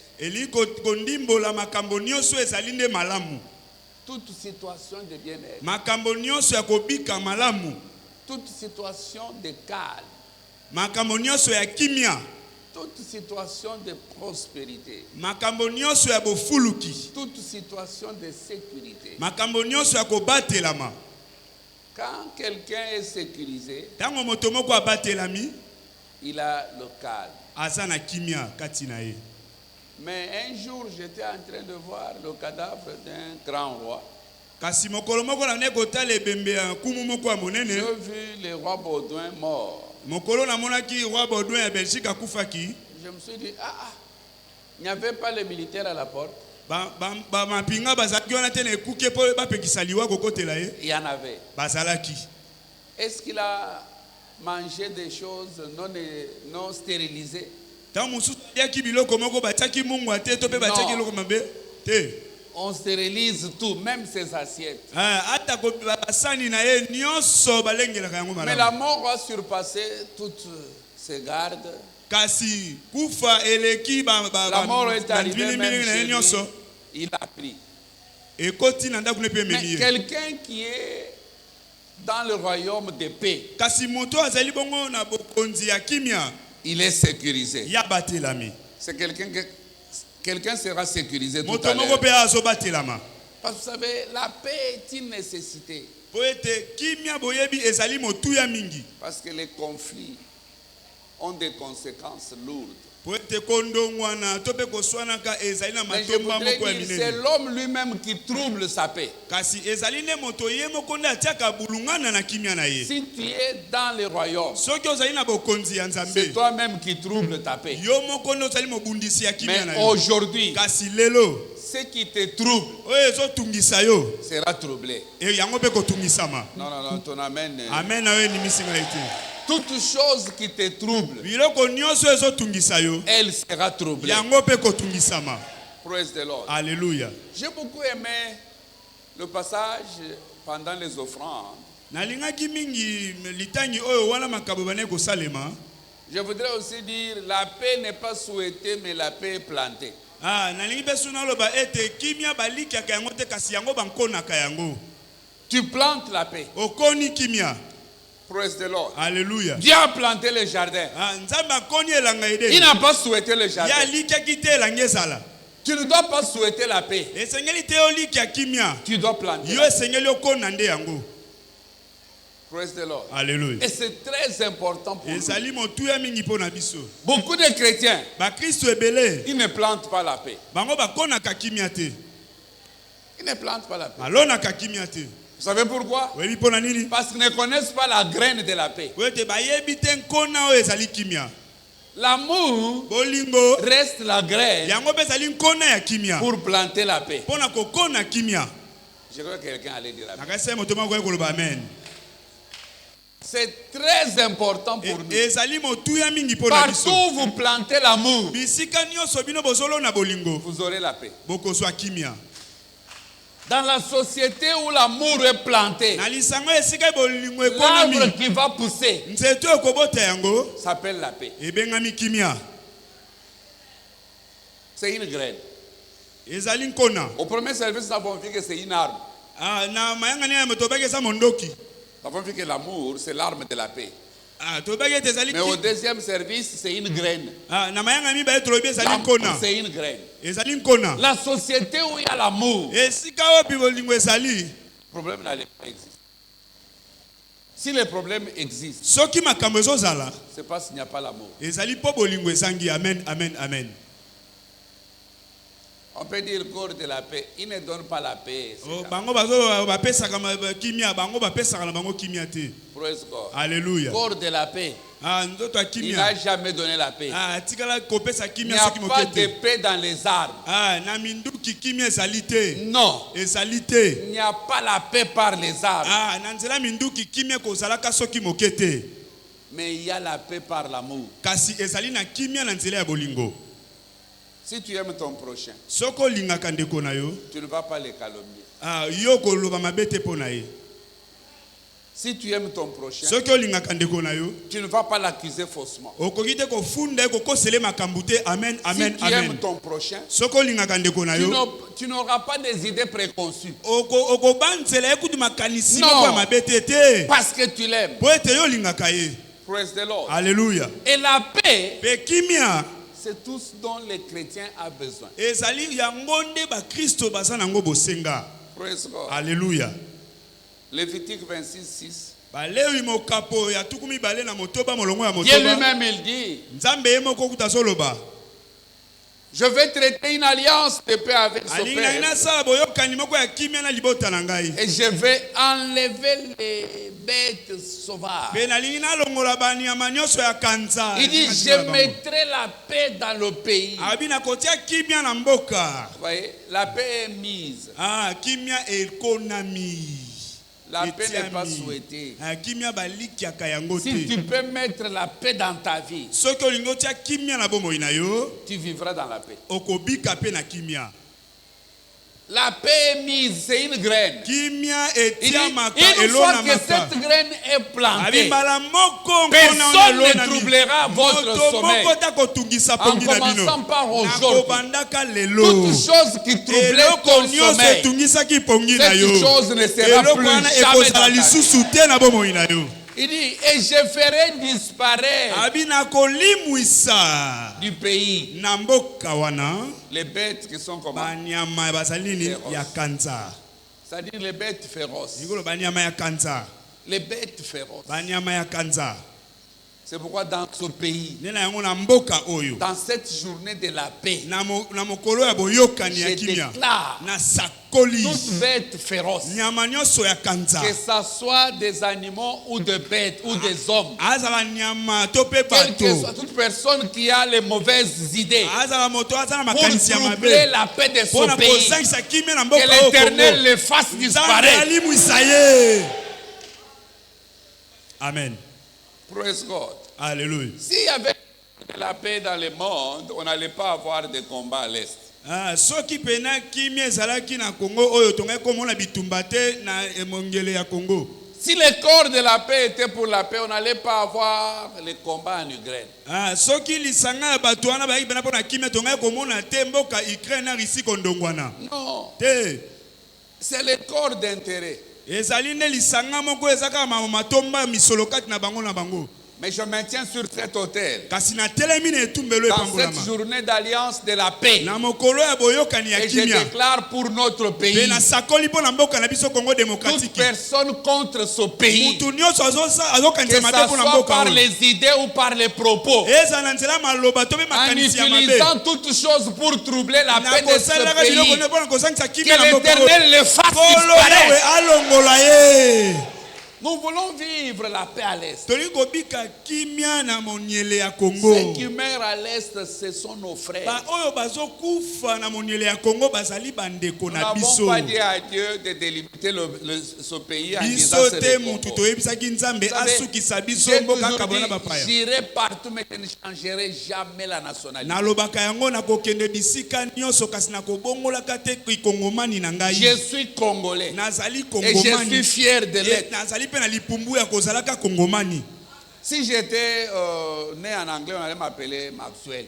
Speaker 4: Toute situation de bien-être. Toute situation de calme. Toute situation de prospérité. Toute situation de sécurité. Quand quelqu'un est sécurisé, il a le calme. Mais un jour, j'étais en train de voir le cadavre d'un grand roi. J'ai vu le roi Baudouin mort. Je me suis dit, il n'y avait pas les militaires à la porte. Il y en avait. Est-ce qu'il a mangé des choses non stérilisées? Non. On stérilise tout, même ses assiettes. Mais la mort a surpassé toutes ses gardes. La mort est arrivée même chez lui. Il a pris. Mais quelqu'un qui est dans le royaume de paix, il est sécurisé. C'est quelqu'un sera sécurisé tout à l'heure. Parce que vous savez, la paix est une nécessité. Parce que les conflits ont des conséquences lourdes. Mais je voudrais dire, c'est l'homme lui-même qui trouble sa paix. Si tu es dans le royaume, c'est toi-même qui troubles ta paix. Mais aujourd'hui, ce qui te trouble sera troublé. Non, ton amen. Toute chose qui te trouble, elle sera troublée. Praise the Lord.
Speaker 3: Alléluia.
Speaker 4: J'ai beaucoup aimé le passage pendant les offrandes. Je voudrais aussi dire, la paix n'est pas souhaitée, mais la paix est plantée. Tu plantes la paix. Praise the Lord.
Speaker 3: Alléluia.
Speaker 4: Dieu a planté le jardin. Il n'a pas souhaité le jardin. Tu ne dois pas souhaiter la paix. Tu dois planter. Praise the Lord.
Speaker 3: Alléluia.
Speaker 4: Et c'est très important pour nous. Beaucoup de chrétiens, ils ne plantent pas la paix. Ils ne plantent pas la paix. Vous savez pourquoi? Parce qu'ils ne connaissent pas la graine de la paix. L'amour reste la graine pour planter la paix. Je crois que quelqu'un allait dire amen. C'est très important pour nous. Partout où vous plantez l'amour, vous aurez la paix. Dans la société où l'amour est planté, l'arbre qui va pousser s'appelle la paix. C'est une graine. Au premier service, nous avons vu que c'est une arme. Nous avons vu que l'amour, c'est l'arme de la paix. Mais au deuxième service, c'est une graine. C'est une graine. La société où il y a l'amour, le problème n'allait pas exister. Si le problème existe, c'est parce qu'il n'y a pas l'amour.
Speaker 3: Amen, amen, amen.
Speaker 4: On peut dire le corps de la paix. Il ne donne pas la paix. Praise God.
Speaker 3: Alléluia.
Speaker 4: Corps de la paix. Il n'a jamais donné la paix. Il n'y a pas de paix dans les arbres. Non. Il n'y a pas la paix par les arbres. Mais il y a la paix par l'amour. Si tu aimes ton prochain, tu ne vas pas les calomnier. Si tu aimes ton prochain, tu ne vas pas l'accuser faussement. Si tu aimes ton prochain, tu n'auras pas des idées préconçues. Non, parce que tu l'aimes. Praise the Lord.
Speaker 3: Alléluia.
Speaker 4: Et la paix, c'est tout ce dont les chrétiens ont besoin. Praise God.
Speaker 3: Alléluia.
Speaker 4: Lévitique 26:6.
Speaker 3: Dieu
Speaker 4: lui-même il dit, je vais traiter une alliance de paix avec son peuple. Et je vais enlever les bêtes sauvages. Il dit, je mettrai la paix dans le pays. Vous voyez, la paix est mise. La paix n'est pas souhaitée. Si tu peux mettre la paix dans ta vie, tu vivras dans la paix. La paix est mise, c'est une graine. Une fois que cette graine est plantée, personne ne troublera votre sommeil. En commençant par aujourd'hui, toute chose qui troublait ton sommeil, cette chose ne sera plus jamais dans ta vie. Il dit, et je ferai disparaître du pays les bêtes qui sont comme c'est-à-dire les bêtes féroces. Les bêtes féroces. C'est pourquoi dans ce pays, dans cette journée de la paix, je déclare toute bête féroce, que ce soit des animaux ou des bêtes ou des hommes, quelle que soit toute personne qui a les mauvaises idées pour troubler la paix de ce pays, que l'Éternel les fasse disparaître.
Speaker 3: Amen.
Speaker 4: Praise God.
Speaker 3: Alléluia.
Speaker 4: S'il y avait de la paix dans le monde, on n'allait pas avoir de combat à l'Est. soki pena kimia ezalaki na Congo oyo tongai komona bitumba te na emongele ya Congo.
Speaker 5: Si le corps de la paix était pour la paix, on n'allait pas avoir les combats en Ukraine.
Speaker 4: Soki lisanga bato wana ba ibena pona kimia tongai komona te mboka Ukraine na Russie kondongwana.
Speaker 5: Non.
Speaker 4: Te.
Speaker 5: C'est le corps d'intérêt.
Speaker 4: Ezali ne lisanga moko ezaka matomba misolokati na bango na bango.
Speaker 5: Mais je maintiens sur cet autel.
Speaker 4: Dans
Speaker 5: cette journée d'alliance de la paix. Et je déclare pour notre pays. Toute personne contre ce pays. Que ce soit par les idées ou par les propos. En utilisant toutes choses pour troubler la paix de ce pays. Que l'Éternel le fasse disparaître. Nous voulons vivre la paix à l'Est. Ceux qui meurent à l'Est, ce sont nos frères. Nous n'avons pas dit à Dieu de délimiter ce pays en disant c'est j'irai partout, mais je ne changerai jamais la nationalité. Je suis congolais et je suis fier de l'être. Si j'étais né en anglais, on allait m'appeler Maxwell.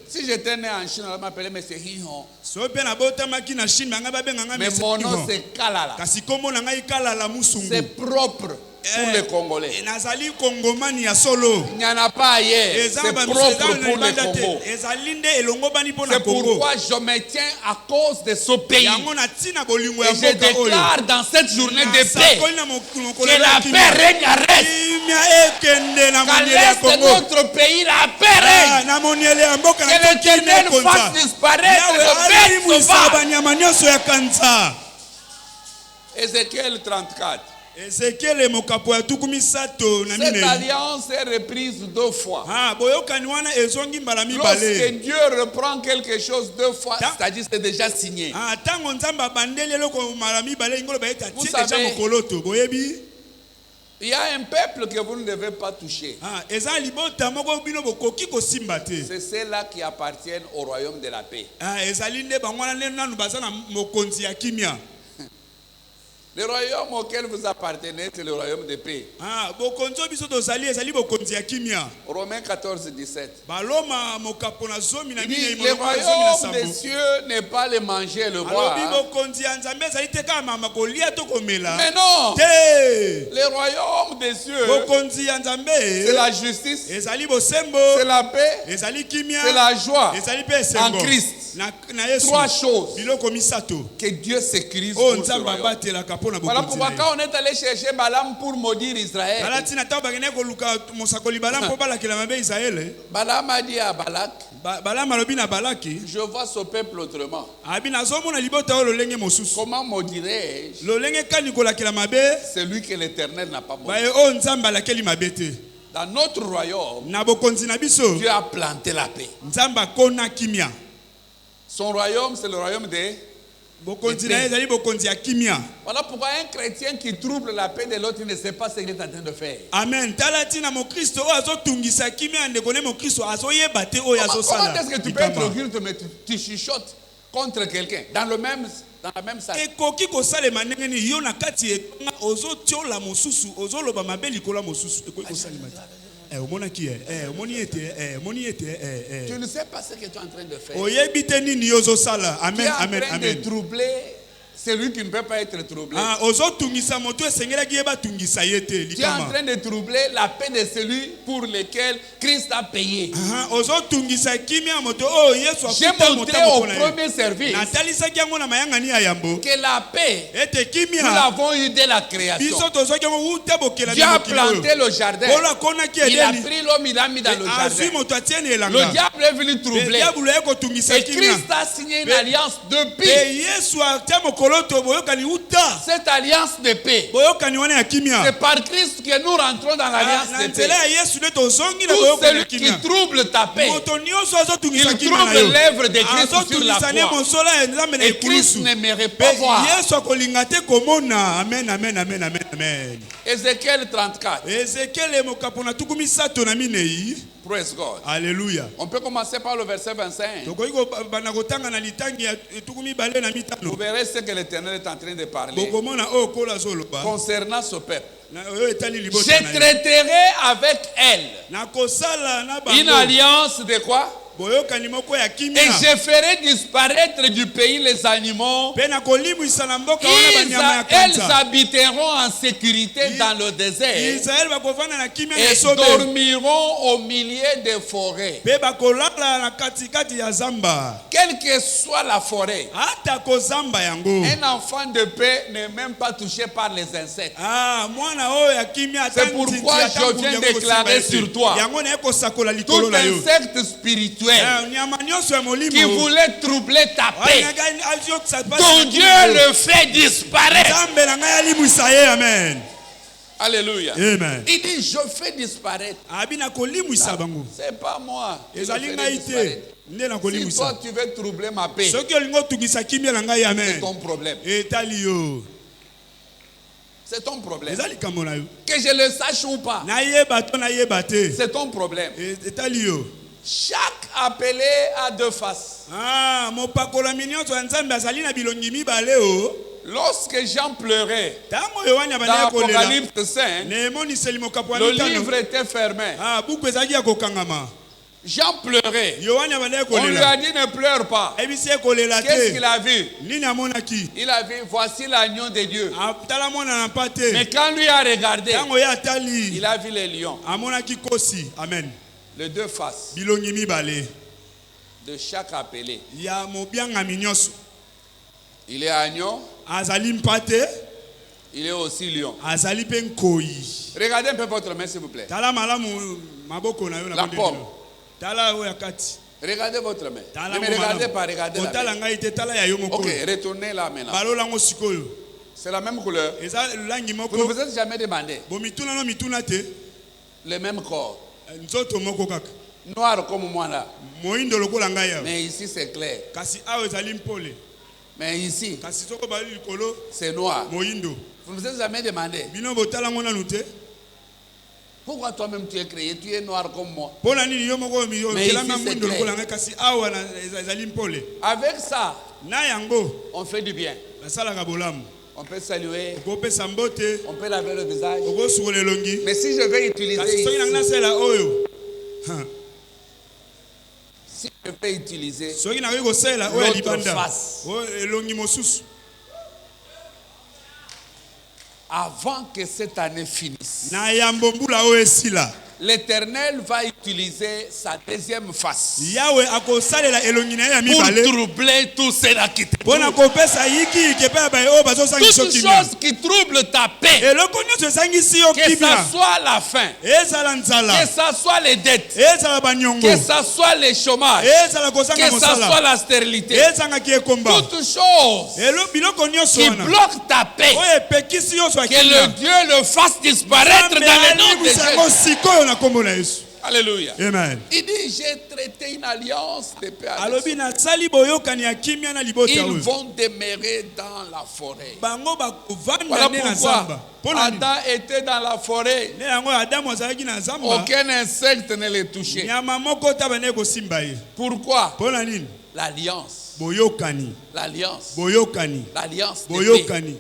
Speaker 5: Si j'étais né en Chine, on allait m'appeler M. Hihon. Mais mon nom c'est Kalala. C'est propre pour les Congolais. Il n'y en a pas ailleurs. C'est propre pour les Congos. C'est pourquoi je me tiens à cause de ce pays. Et je déclare dans cette journée de paix que la paix règne à l'Est. Qu'à l'Est de notre pays, la paix règne. Que l'Éternel fasse disparaître le bête sauvage. Ézéchiel 34. Cette alliance est reprise 2 fois. Lorsque Dieu reprend quelque chose 2 fois, c'est-à-dire c'est déjà signé. Vous savez, il y a un peuple que vous ne devez pas toucher. C'est ceux-là qui appartiennent au royaume de la paix. Le royaume auquel vous appartenez, c'est le royaume de paix. Romains 14, 17. Il dit, le royaume des cieux n'est pas le manger et le boire. Mais non, le royaume des cieux, c'est la justice, c'est la paix, c'est la joie en Christ. 3 choses que Dieu sécurise pour ce royaume. Voilà pourquoi quand on est allé chercher Balaam pour maudire Israël, Balaam a dit à Balak, je vois ce peuple autrement. Comment maudirais-je celui que l'Éternel n'a pas maudit? Dans notre royaume, Dieu a planté la paix. Son royaume, c'est le royaume de voilà pourquoi un chrétien qui trouble la paix de l'autre ne sait pas ce qu'il est en train de faire. Amen. Comment est-ce que tu peux être occulte mais tu chuchotes contre quelqu'un dans la même salle? Tu ne sais pas ce que tu es en train de faire. Tu es en train de troubler celui qui ne peut pas être troublé. Tu es en train de troubler la paix de celui pour lequel Christ a payé. J'ai montré au premier service que la paix, nous l'avons eu dès la création. Dieu a planté le jardin. Il a pris l'homme, il l'a mis dans le jardin. Le diable est venu troubler. Et Christ a signé une alliance de paix. Cette alliance de paix, c'est par Christ que nous rentrons dans l'alliance de paix. Tout celui qui trouble ta paix, il trouble l'œuvre de Christ sur la croix. Et Christ n'aimerait pas voir. Ézéchiel 34. Praise God.
Speaker 4: Alléluia.
Speaker 5: On peut commencer par le verset 25. Vous verrez ce que l'Éternel est en train de parler concernant ce peuple. Je traiterai avec elle une alliance de quoi? Et je ferai disparaître du pays les animaux. Elles habiteront en sécurité dans le désert et dormiront au milieu des forêts. Quelle que soit la forêt, un enfant de paix n'est même pas touché par les insectes. C'est pourquoi je viens déclarer sur toi tout insecte spirituel qui voulait troubler ta paix, ton Dieu le fait disparaître.
Speaker 4: Amen.
Speaker 5: Alléluia.
Speaker 4: Amen.
Speaker 5: Il dit je fais disparaître. C'est pas moi. Je fais disparaître. Si toi tu veux troubler ma paix, c'est ton problème. C'est ton problème. Que je le sache ou pas, c'est ton problème. Chaque appelé a deux faces. Lorsque Jean pleurait dans l'Apocalypse 5, le livre était fermé. Jean pleurait. On lui a dit ne pleure pas. Qu'est-ce qu'il a vu? Il a vu voici l'agneau de Dieu. Mais quand lui a regardé, il a vu les lions.
Speaker 4: Amen.
Speaker 5: Les deux faces de chaque appelé. Il est agneau. Il est aussi lion. Regardez un peu votre main s'il vous plaît. La pomme. Regardez votre main. Ne me regardez pas, regardez la main. Ok, retournez là maintenant. C'est la même couleur. Vous ne vous êtes jamais demandé le même corps. Noir comme moi là. Mais ici c'est clair. Mais ici c'est noir. Vous ne vous êtes jamais demandé pourquoi toi-même tu es créé, tu es noir comme moi. Mais ici c'est clair. Avec ça, on fait du bien. On peut saluer, on peut laver le visage. Mais si je vais utiliser ici, si je peux utiliser l'autre face, avant que cette année finisse, l'Éternel va utiliser sa deuxième face pour troubler tous ceux-là qui te troublent. Toutes choses qui troublent ta paix, que ça soit la faim, que ça soit les dettes, que ça soit les chômages, que ça soit la stérilité, toutes choses qui bloquent ta paix, que le Dieu le fasse disparaître dans le nom de Jésus. Alléluia.
Speaker 4: Amen.
Speaker 5: Il dit j'ai traité une alliance de paix avec eux. Ils vont demeurer dans la forêt. Voilà pourquoi Adam était dans la forêt. Aucun insecte ne le touchait. Pourquoi? L'alliance. L'alliance. L'alliance de paix.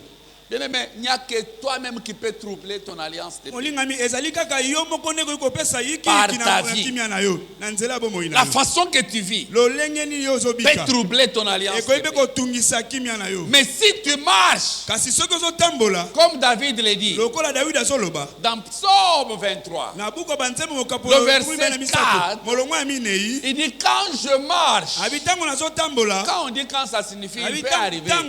Speaker 5: Bien-aimé, il n'y a que toi-même qui peut troubler ton alliance de paix. Par ta vie. La façon que tu vis peut troubler ton alliance de paix. Mais si tu marches, comme David l'a dit, dans Psaume 23, le verset 4, il dit quand je marche, quand on dit quand ça signifie, il peut arriver. Quand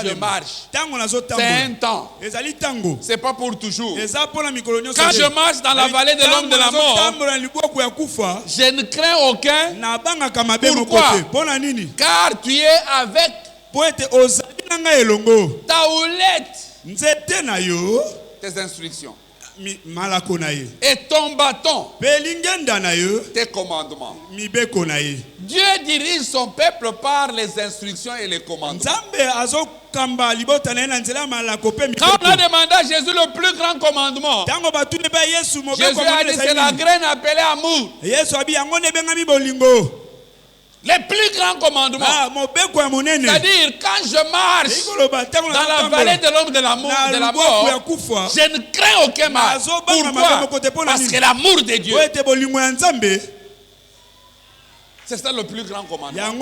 Speaker 5: je marche, c'est un temps. C'est pas pour toujours. Quand je marche dans la vallée de l'homme de la mort, je ne crains aucun. Pourquoi? Car tu es avec ta houlette, tes instructions. Et ton bâton, tes commandements. Dieu dirige son peuple par les instructions et les commandements. Quand on a demandé à Jésus le plus grand commandement, Jésus a dit c'est la graine appelée amour. Les plus grands commandements. C'est-à-dire, quand je marche dans la vallée de l'ombre de la mort, je ne crains aucun mal. Pourquoi? Parce que l'amour de Dieu. C'est ça le plus grand commandement.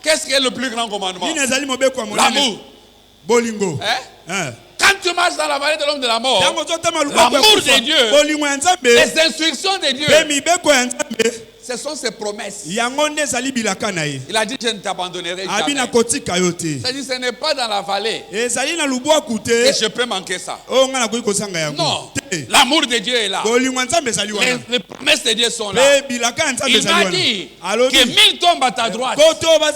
Speaker 5: Qu'est-ce qui est le plus grand commandement? L'amour. Hein? Quand tu marches dans la vallée de l'ombre de la mort, l'amour de Dieu, les instructions de Dieu, ce sont ses promesses. Il a dit je ne t'abandonnerai jamais. C'est-à-dire ce n'est pas dans la vallée et je peux manquer ça. Non, l'amour de Dieu est là. Les promesses de Dieu sont là. Il m'a dit que 1000 tombent à ta droite,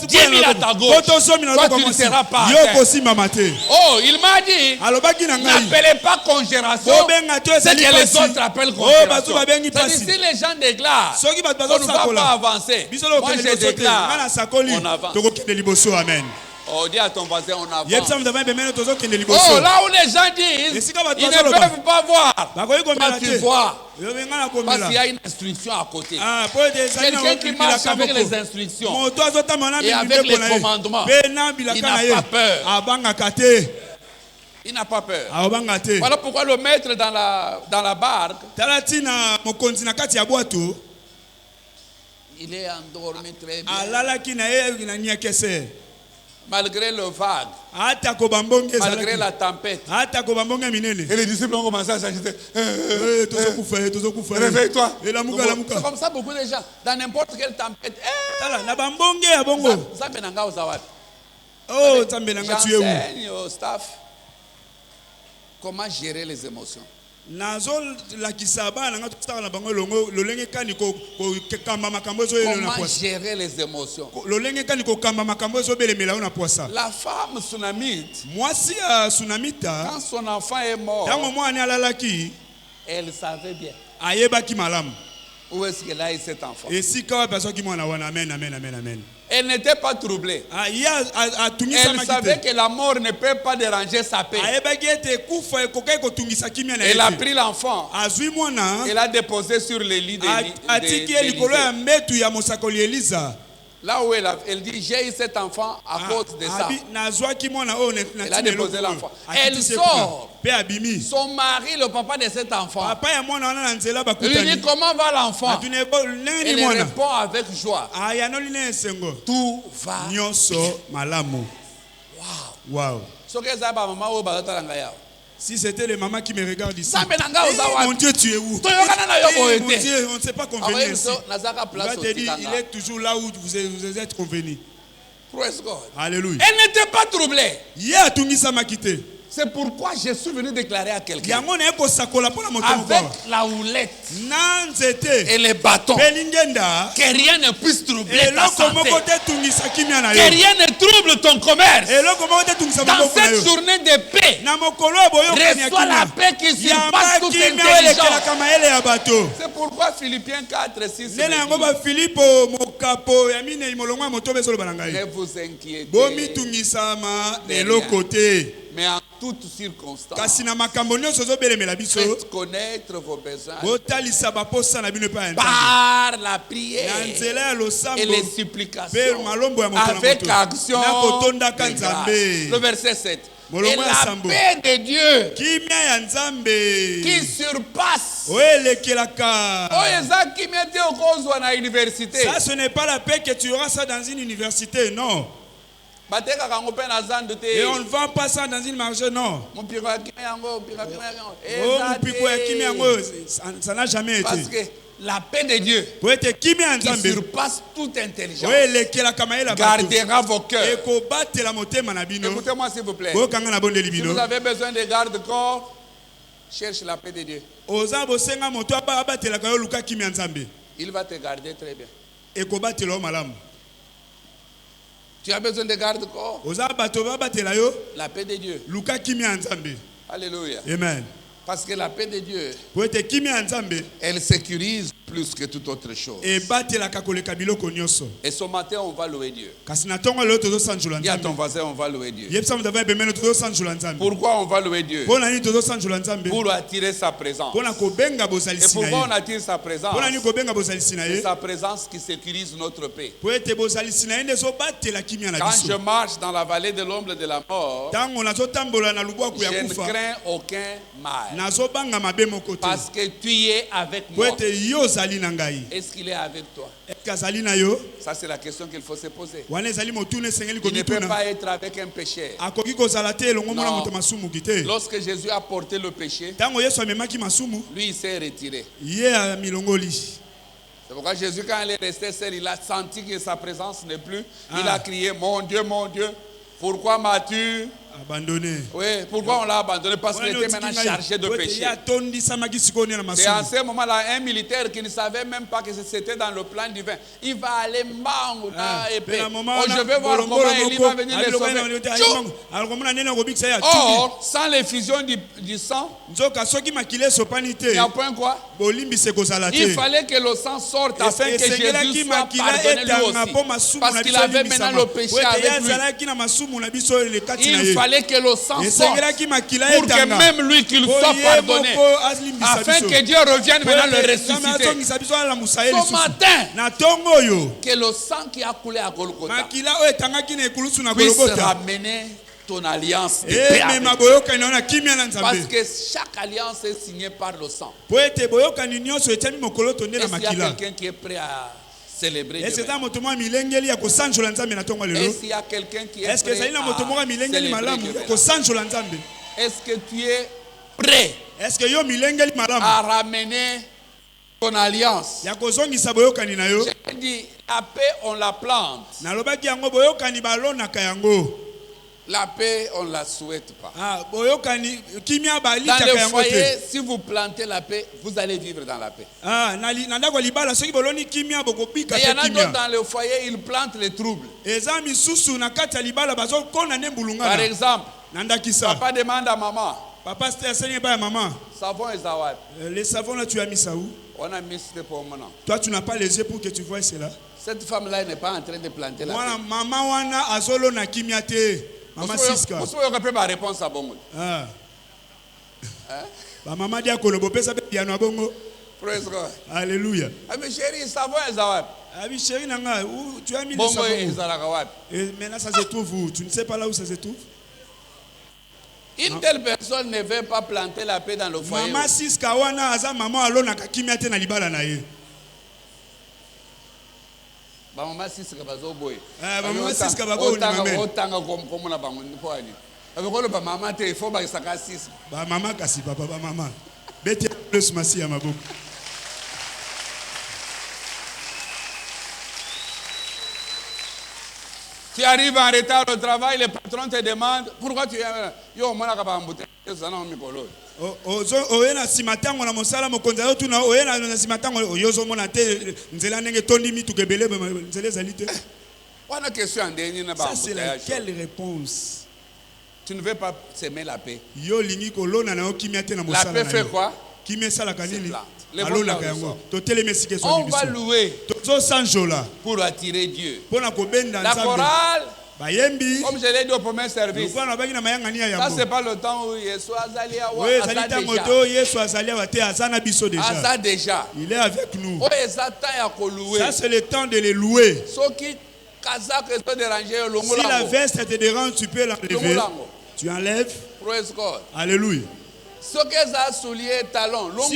Speaker 5: 10 000 à ta gauche, toi tu ne seras pas atteint. Oh, il m'a dit n'appelez pas congération ce que les autres appellent congération. C'est-à-dire si les gens déclarent on ne va pas avancer, moi je déclare on avance. Oh, dis à ton voisin, on avance. Oh, là où les gens disent ils ne peuvent pas voir, toi tu vois. Parce qu'il y a une instruction à côté. Quelqu'un qui marche avec les instructions et avec les commandements, il n'a pas peur. Il n'a pas peur. Voilà pourquoi le maître dans la barque, il est endormi très bien. Malgré le vague, malgré la tempête. Et les disciples ont commencé à s'agiter. Réveille-toi. C'est comme ça beaucoup de gens. Dans n'importe quelle tempête. J'enseigne au staff comment gérer les émotions. Comment gérer les émotions? La femme sunamite, quand son enfant est mort, elle savait bien où est-ce qu'elle a eu cet enfant. Elle n'était pas troublée. Elle savait que la mort ne peut pas déranger sa paix. Elle a pris l'enfant. Elle l'a déposé sur le lit d'Élisée. Là où elle dit j'ai eu cet enfant à cause de ça. Elle a déposé l'enfant. Elle sort. Son mari, le papa de cet enfant, lui dit comment va l'enfant? Elle répond avec joie. Tout va bien. Wow.
Speaker 4: Si c'était les mamans qui me regardent ici, mon Dieu, tu es où? Mon Dieu, on ne sait pas qu'on venait ici. Il est toujours là où vous êtes convenus. Alléluia.
Speaker 5: Elle n'était pas troublée.
Speaker 4: C'est pourquoi je suis venu déclarer à quelqu'un avec
Speaker 5: la houlette et les bâtons, que rien ne puisse troubler ta santé, que rien ne trouble ton commerce. Dans cette journée de paix, reçois la paix qui surpasse toute intelligence. C'est pourquoi Philippiens 4, 6 ne vous inquiétez de rien. Mais en toutes circonstances, faites connaître vos besoins par la prière et les supplications avec action de grâce. Le verset 7. Et la paix de Dieu qui surpasse.
Speaker 4: Ça, ce n'est pas la paix que tu auras ça dans une université, non. Et on ne vend pas ça dans une marché, non. Ça n'a jamais été.
Speaker 5: Parce que la paix de Dieu qui surpasse toute intelligence gardera vos cœurs. Écoutez-moi s'il vous plaît. Si vous avez besoin de garde-corps, cherche la paix de Dieu. Il va te garder très bien. Tu as besoin de garde-corps. La paix de Dieu.
Speaker 4: Alléluia.
Speaker 5: Amen. Parce que la paix de Dieu, elle sécurise plus que toute autre chose. Et ce matin, on va louer Dieu. Dis à ton voisin, on va louer Dieu. Pourquoi on va louer Dieu? Pour attirer sa présence. Et pourquoi on attire sa présence? C'est sa présence qui sécurise notre paix. Quand je marche dans la vallée de l'ombre de la mort, je ne crains aucun mal. Parce que tu es avec moi. Est-ce qu'il est avec toi? Ça, c'est la question qu'il faut se poser. Il ne peut pas être avec un pécheur. Non. Lorsque Jésus a porté le péché, lui, il s'est retiré. C'est pourquoi Jésus, quand il est resté seul, il a senti que sa présence n'est plus. Il a crié, mon Dieu, pourquoi m'as-tu abandonné? Oui, pourquoi on l'a abandonné? Parce qu'il était maintenant chargé de péché. C'est en ce moment-là, un militaire qui ne savait même pas que c'était dans le plan divin. Il va aller mango épée. Je vais voir comment Élie va venir les sauver. Or, sans l'effusion du sang, il n'y a point quoi? Il fallait que le sang sorte afin que Jésus soit pardonné lui aussi. Parce qu'il avait maintenant le péché avec lui. Il fallait que le sang sorte pour que même lui qu'il soit pardonné, afin que Dieu revienne maintenant le ressusciter. Ce matin, que le sang qui a coulé à Golgotha puisse ramener ton alliance de paix avec Dieu. Parce que chaque alliance est signée par le sang. Est-ce qu'il y a quelqu'un qui est prêt à célébrer Dieu? Est-ce qu'il y a quelqu'un qui est prêt à célébrer Dieu? Est-ce que tu es prêt à ramener ton alliance? J'ai dit, la paix, on la plante. La paix, on ne la souhaite pas. Dans le foyer, si vous plantez la paix, vous allez vivre dans la paix. Mais il y en a d'autres dans le foyer, ils plantent les troubles. Par exemple, papa demande à maman, savon et zawad.
Speaker 4: Les savons là, tu as mis ça où?
Speaker 5: On a mis ce pour maintenant.
Speaker 4: Toi, tu n'as pas les yeux pour que tu vois cela.
Speaker 5: Cette femme-là n'est pas en train de planter la paix.
Speaker 4: Maman wana azolo na kimiate. Maman Siska.
Speaker 5: Vous savez que ma réponse à bongo.
Speaker 4: Ah. Maman dia kolobo pesa piano à bongo.
Speaker 5: Praise God.
Speaker 4: Alléluia.
Speaker 5: Ah mais chérie, savon et zawad.
Speaker 4: Ah oui chérie nanga, où tu as mis le
Speaker 5: bongo
Speaker 4: savon?
Speaker 5: Et zarakawad.
Speaker 4: Et maintenant ça se trouve où? Tu ne sais pas là où ça se trouve?
Speaker 5: Une telle personne ne veut pas planter la paix dans le foyer.
Speaker 4: Maman Siska wana aza maman alona kimiate na libala na ye.
Speaker 5: Maman Siska bazoboy.
Speaker 4: Maman Siska baboy na maman.
Speaker 5: Otanga comme na bango ni poani. Avec le ba maman te il faut ba saka 6.
Speaker 4: Ba maman kasi papa ba maman. Beti plus masi ya maboko.
Speaker 5: Tu arrives en retard au travail, le patron te demande pourquoi tu es yo mona ka ba mbute. Ça non mikolo.
Speaker 4: Oyena simatango na mosala mokonza yo tuna oyena na simatango yozo mona te nzela ndenge tondi mitu kebele nzela zalite.
Speaker 5: Wana question ndeni na ba.
Speaker 4: Ça c'est quelle réponse?
Speaker 5: Tu ne veux pas s'aimer la paix.
Speaker 4: Yo lingi kolona na yo kimiate na mosala.
Speaker 5: La paix fait quoi?
Speaker 4: Kimesala kanini?
Speaker 5: On va louer pour attirer Dieu. La chorale, comme je l'ai dit au premier service, ça c'est pas le temps où Yeshua Aza déjà.
Speaker 4: Il est avec nous.
Speaker 5: Ça
Speaker 4: c'est le temps de les louer.
Speaker 5: Si
Speaker 4: la veste te dérange, tu peux l'enlever. Tu enlèves. Alléluia. Si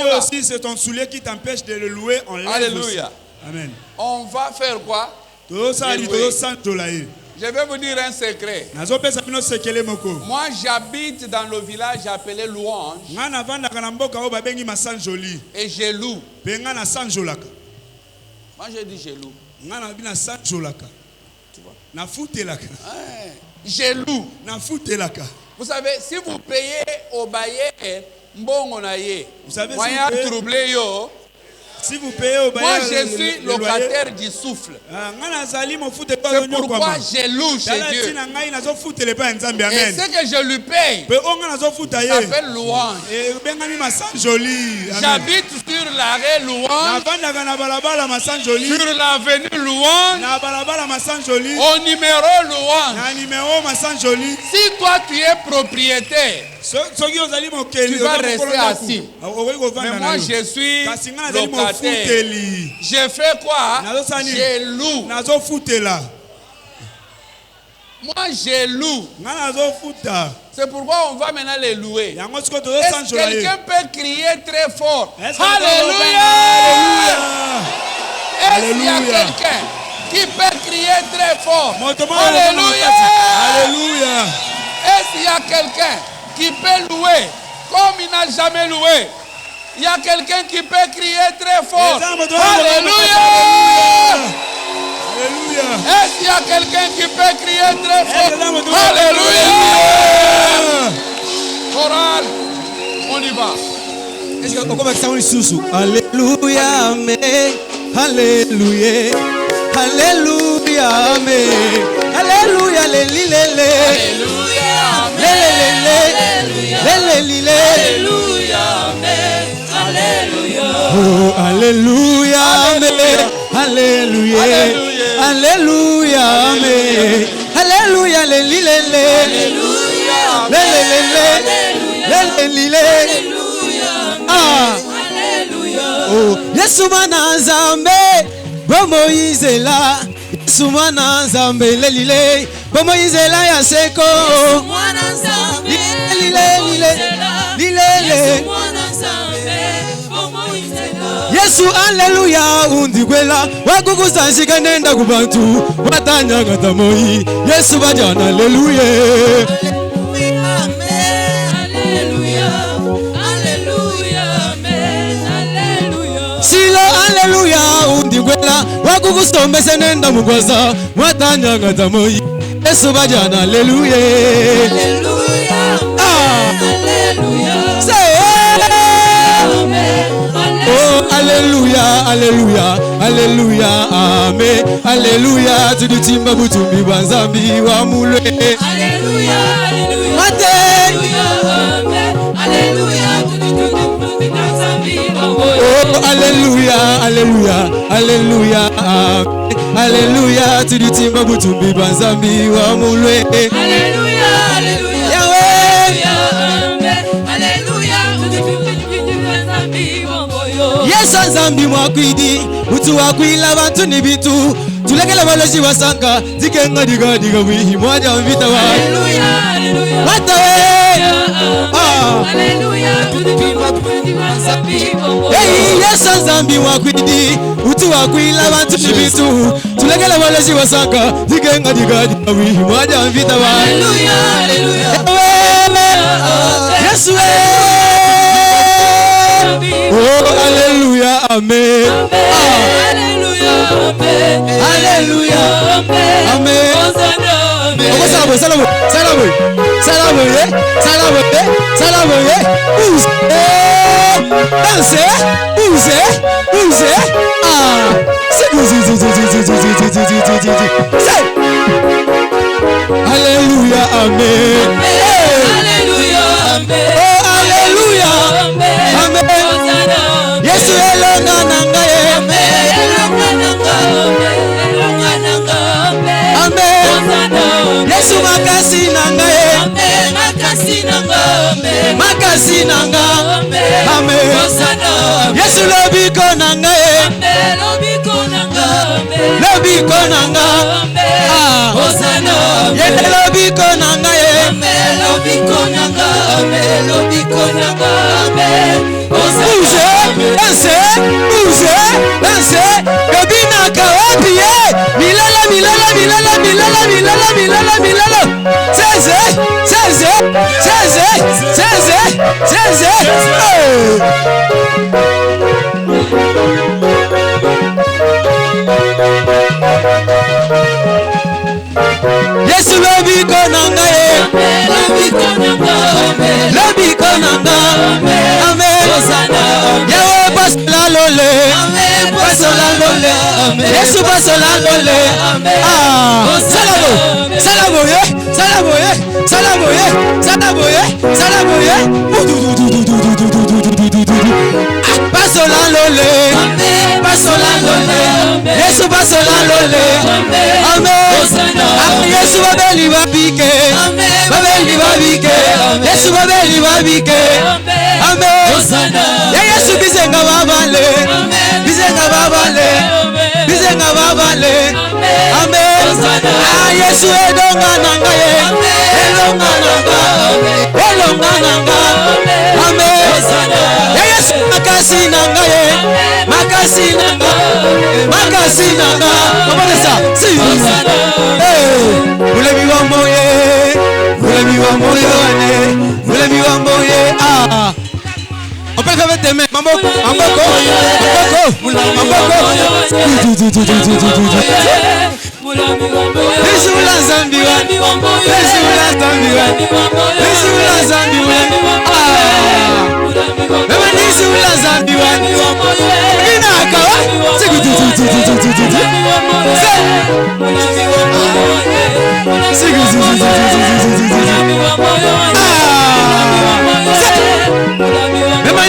Speaker 4: aussi c'est ton soulier qui t'empêche de le louer, on lève.
Speaker 5: Alléluia.
Speaker 4: Amen.
Speaker 5: On va faire quoi? Je vais vous dire un secret. Moi j'habite dans le village appelé Louange. Et je loue. Moi je dis je loue. Tu vois? Je loue. Vous savez, si vous payez au bailleur, vous savez, moyen troublé yo,
Speaker 4: Si vous payez,
Speaker 5: moi je suis locataire du souffle. C'est pourquoi je loue chez Dieu. Et ce que je lui paye s'appelle louange. J'habite sur l'arrêt louange, sur l'avenue louange, au numéro louange. Si toi tu es propriétaire, tu vas rester assis. Mais moi je suis locataire. Je fais quoi? Je loue. Moi je loue. C'est pourquoi on va maintenant les louer. Est-ce que quelqu'un peut crier très fort? Alléluia! Est-ce qu'il y a quelqu'un qui peut crier très fort? Alléluia!
Speaker 4: Alléluia!
Speaker 5: Est-ce qu'il y a quelqu'un qui peut louer comme il n'a jamais loué? Il y a quelqu'un qui peut crier très fort. Alléluia! Est-ce qu'il y a quelqu'un qui peut crier très fort? Alléluia! Chorale, on y va.
Speaker 1: Est-ce qu'on va faire un sous? Alléluia, amen. Alléluia. Alléluia, amen. Alléluia, alléluia. Alléluia, amen. Oh, alléluia, amen. Alléluia. Alléluia, amen. Alléluia, alléluia. Alléluia. Ah. Oh, Yesu mana nzambe, bo Moïse la. Yesu mana nzambe lelile, bo Moïse la ya seko. Yesu mana nzambe, lilele. Yesu alleluia undikwela wakukusanshika nenda kubantu watanya katamoyi Yesu bajana alleluia Silo alleluia undikwela wakukusombese nenda mugwaza watanya katamoyi Yesu bajana alleluia Oh, alléluia, alléluia, alléluia, amen, alléluia, tu nous timba butumbi banzambi wa mule. Alléluia, alléluia, alléluia, amen, alléluia, tu nous timba butumbi banzambi wa mule. Oh, alléluia, alléluia, alléluia, amen, alléluia, tu nous timba butumbi banzambi wa mule. Alléluia, alléluia, Yahweh, amen, alléluia, tu nous timba butumbi banzambi wa mule. Yesu nzambi mwakwidi mutu wakwila bantu nibitu tulekele baloji wasanga dikenga diga wihi mwaja mvita wa Haleluya haleluya watawe Haleluya tudipimba tudipimba nzambi Hey Yesu nzambi mwakwidi mutu wakwila bantu nibitu tulekele baloji wasanga dikenga diga wihi mwaja mvita wa Haleluya haleluya Yesu Oh, alléluia, amen. Alléluia, amen. Alléluia, amen. Alléluia, amen. Alléluia, amen. Oh, alléluia, amen. Yesu elonga nanga ye Amen Yesu makasi nanga ye Makasi nanga Amen Yesu lobiko nanga ye Lobiko nanga Yende lobiko nanga ye Lobiko nanga Danse, kabina kawapie, milala. Seze. Yesu lobiko nanga ye, lobiko nanga, amen. Yawe basla lole. Yesu basola lole. Ah, salaboye, salaboye, salaboye, salaboye, salaboye. Basola lole, basola lole. Yesu basola lole. Amen. Yesu babeli babike, babeli babike. Yesu babeli babike. Amen. Yesu bizenga babale, bizenga babale, bizenga babale. Amen. Ah, Yesu edonga nanga ye, edonga nanga, edonga nanga. Amen. Yesu makasi nanga ye, makasi nanga, makasi nanga. Comment ça? Si. Ule biwa moye, ule biwa moye, ule biwa moye. Ah. On peut lever tes mains. Mamboko, mamboko, mamboko, mamboko. Bisula zambiwa, bisula zambiwa, bisula zambiwa. Ah, mama bisula zambiwa. Ina akawa. Bisula zambiwa,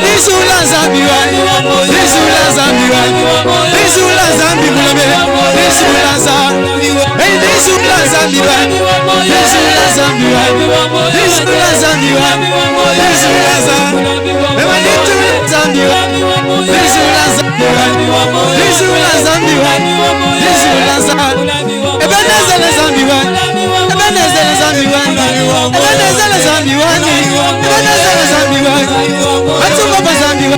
Speaker 1: bisula zambiwa, bisula zambiwa, bisula zambiwa, bisula zambiwa, bisula zambiwa, bisula zambiwa, bisula zambiwa, bisula zambiwa, bisula zambiwa, bisula zambiwa, Ebeneza zambiwa, Ebeneza zambiwa, Ebeneza zambiwa, Ebeneza zambiwa. Atuma bazambiwa,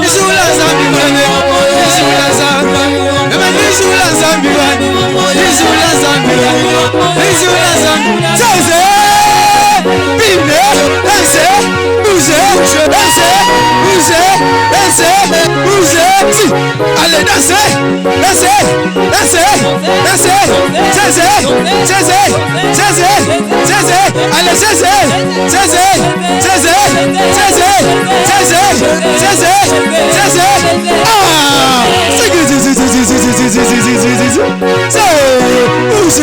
Speaker 1: bisula zambiwa, bisula zambiwa, bisula zambiwa, bisula zambiwa, bisula zambiwa. Zeze, bimbe, danse, bouge, danse, bouge, danse, bouge. Si, allez danser, danser, danser, danser, zeze, zeze, zeze, zeze, allez zeze, zeze, zeze, zeze, zeze, zeze, zeze. Ah, c'est que c'est bouge.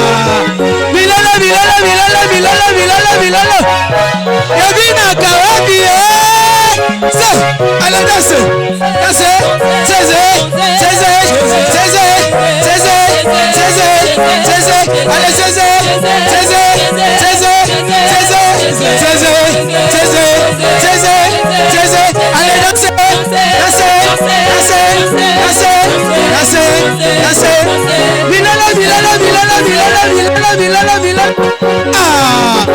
Speaker 1: Bilala, bilala, bilala, bilala, bilala, bilala. Yabina kawabi, ça, allez danser, danser, zézé, zézé, zézé, zézé, zézé, zézé, allez zézé, zézé, zézé, zézé, zézé, zézé, zézé, zézé, allez danser, danser, danser, danser, danser, danser. Bilala, bilala, bilala, bilala, bilala, bilala, bilala. Ah.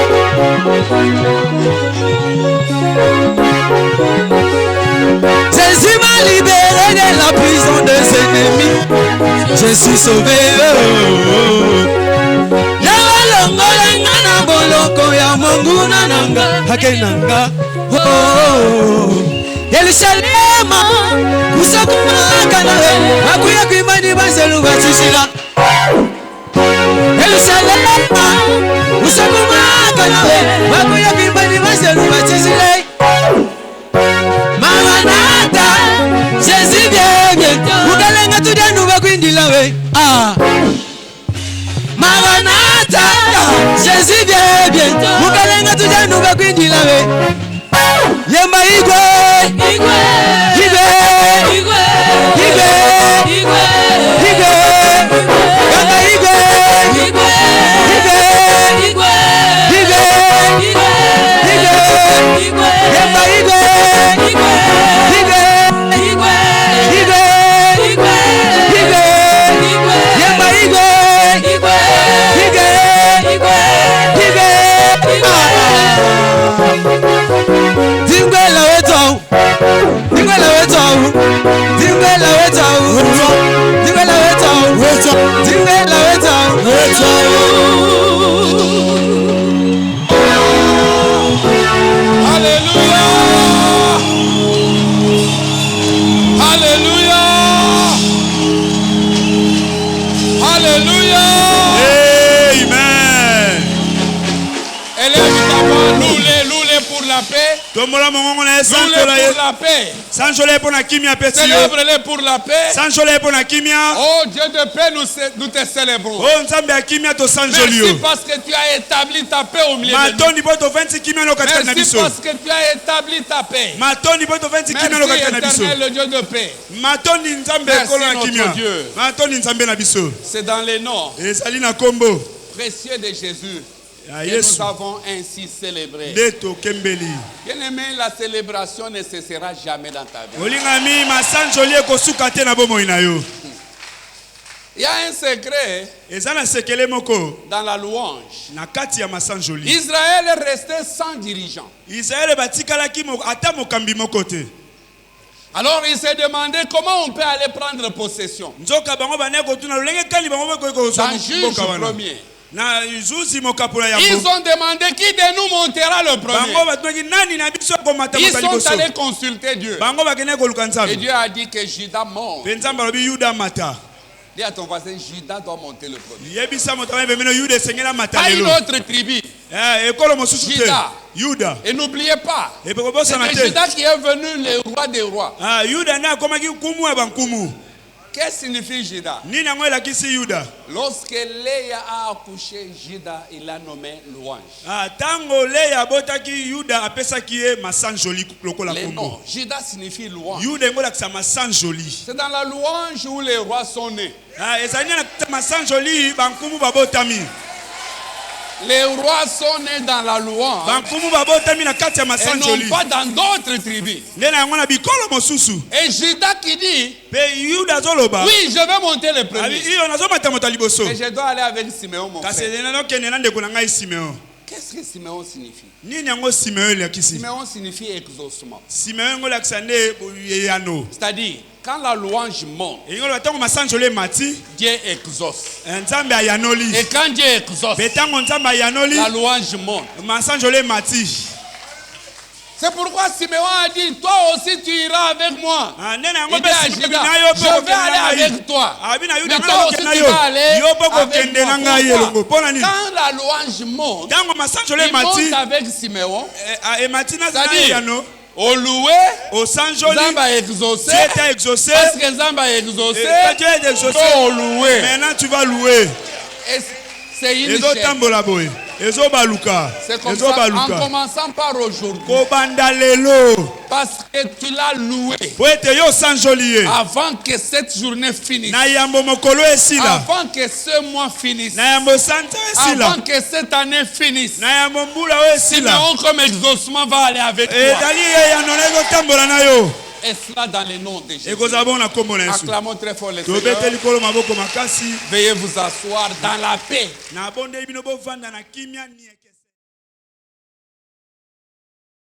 Speaker 1: Jésus m'a libéré de la prison de ses ennemis. Je suis sauvé. Yawalongola ngana boloko ya Mungu nananga hakenanga. Yerusalema kusakuma kanawe makuya kwimani bazelu batishila. Yerusalema kusakuma kanawe makuya kwimani bazelu batishila. Maranatha, Jésus vient bientôt. Ukalenga tudia nuba kwindila we. Ah. Maranatha, Jésus vient bientôt. Ukalenga tudia nuba kwindila we. Yemba igwe, igwe, igwe, igwe, igwe, igwe, igwe, yemba igwe, igwe, igwe, igwe, igwe, igwe, igwe, yemba igwe. Dingwela wetu, dingwela wetu, dingwela wetu, dingwela wetu, dingwela wetu.
Speaker 5: Hallelujah, hallelujah, hallelujah. Loue-les pour la paix. Célèbre-les pour la paix. Oh Dieu de paix, nous te célébrons. Merci parce que tu as établi ta paix au milieu de nous. Merci parce que tu as établi ta paix. Merci éternel, le Dieu de paix. Merci notre Dieu. C'est dans les noms précieux de Jésus que nous avons ainsi célébré. Bien-aimé, la célébration ne cessera jamais dans ta vie. Il y a un secret dans la louange. Israël est resté sans dirigeant. Alors il s'est demandé comment on peut aller prendre possession. Dans Juge premier. Ils ont demandé qui de nous montera le premier. Ils sont allés consulter Dieu. Et Dieu a dit que Judas monte. Dis à ton voisin, Judas doit monter le premier. Pas une autre tribu. Judas. Et n'oubliez pas, c'est Judas qui est venu le roi des rois. Qu'est-ce que signifie Judas? Lorsque Léa a accouché, Judas, il a nommé louange. Les noms. Judas signifie louange. C'est dans la louange où les rois sont nés. Les rois sont nés dans la louange et non pas dans d'autres tribus. Et Judas qui dit, oui, je vais monter le premier. Et je dois aller avec Siméon, mon frère. Qu'est-ce que Siméon signifie? Siméon signifie exaucement. C'est-à-dire, quand la louange monte, Dieu exauce. Et quand Dieu exauce, la louange monte. C'est pourquoi Siméon a dit, toi aussi tu iras avec moi. Il dit à Judas, je vais aller avec toi. Mais toi aussi tu vas aller avec moi. Quand la louange monte, il monte avec Siméon. C'est-à-dire, au loué, Zamba a exaucé. Parce que Zamba a exaucé, au loué.
Speaker 4: Maintenant tu vas louer.
Speaker 5: C'est une chaîne. C'est comme ça, en commençant par aujourd'hui. Parce que tu l'as loué. Avant que cette journée finisse. Avant que ce mois finisse. Avant que cette année finisse. Sinon, comme exaucement va aller avec toi. Et cela dans le nom de Jésus. Acclamons très fort les Seigneur. Veuillez vous asseoir dans la paix.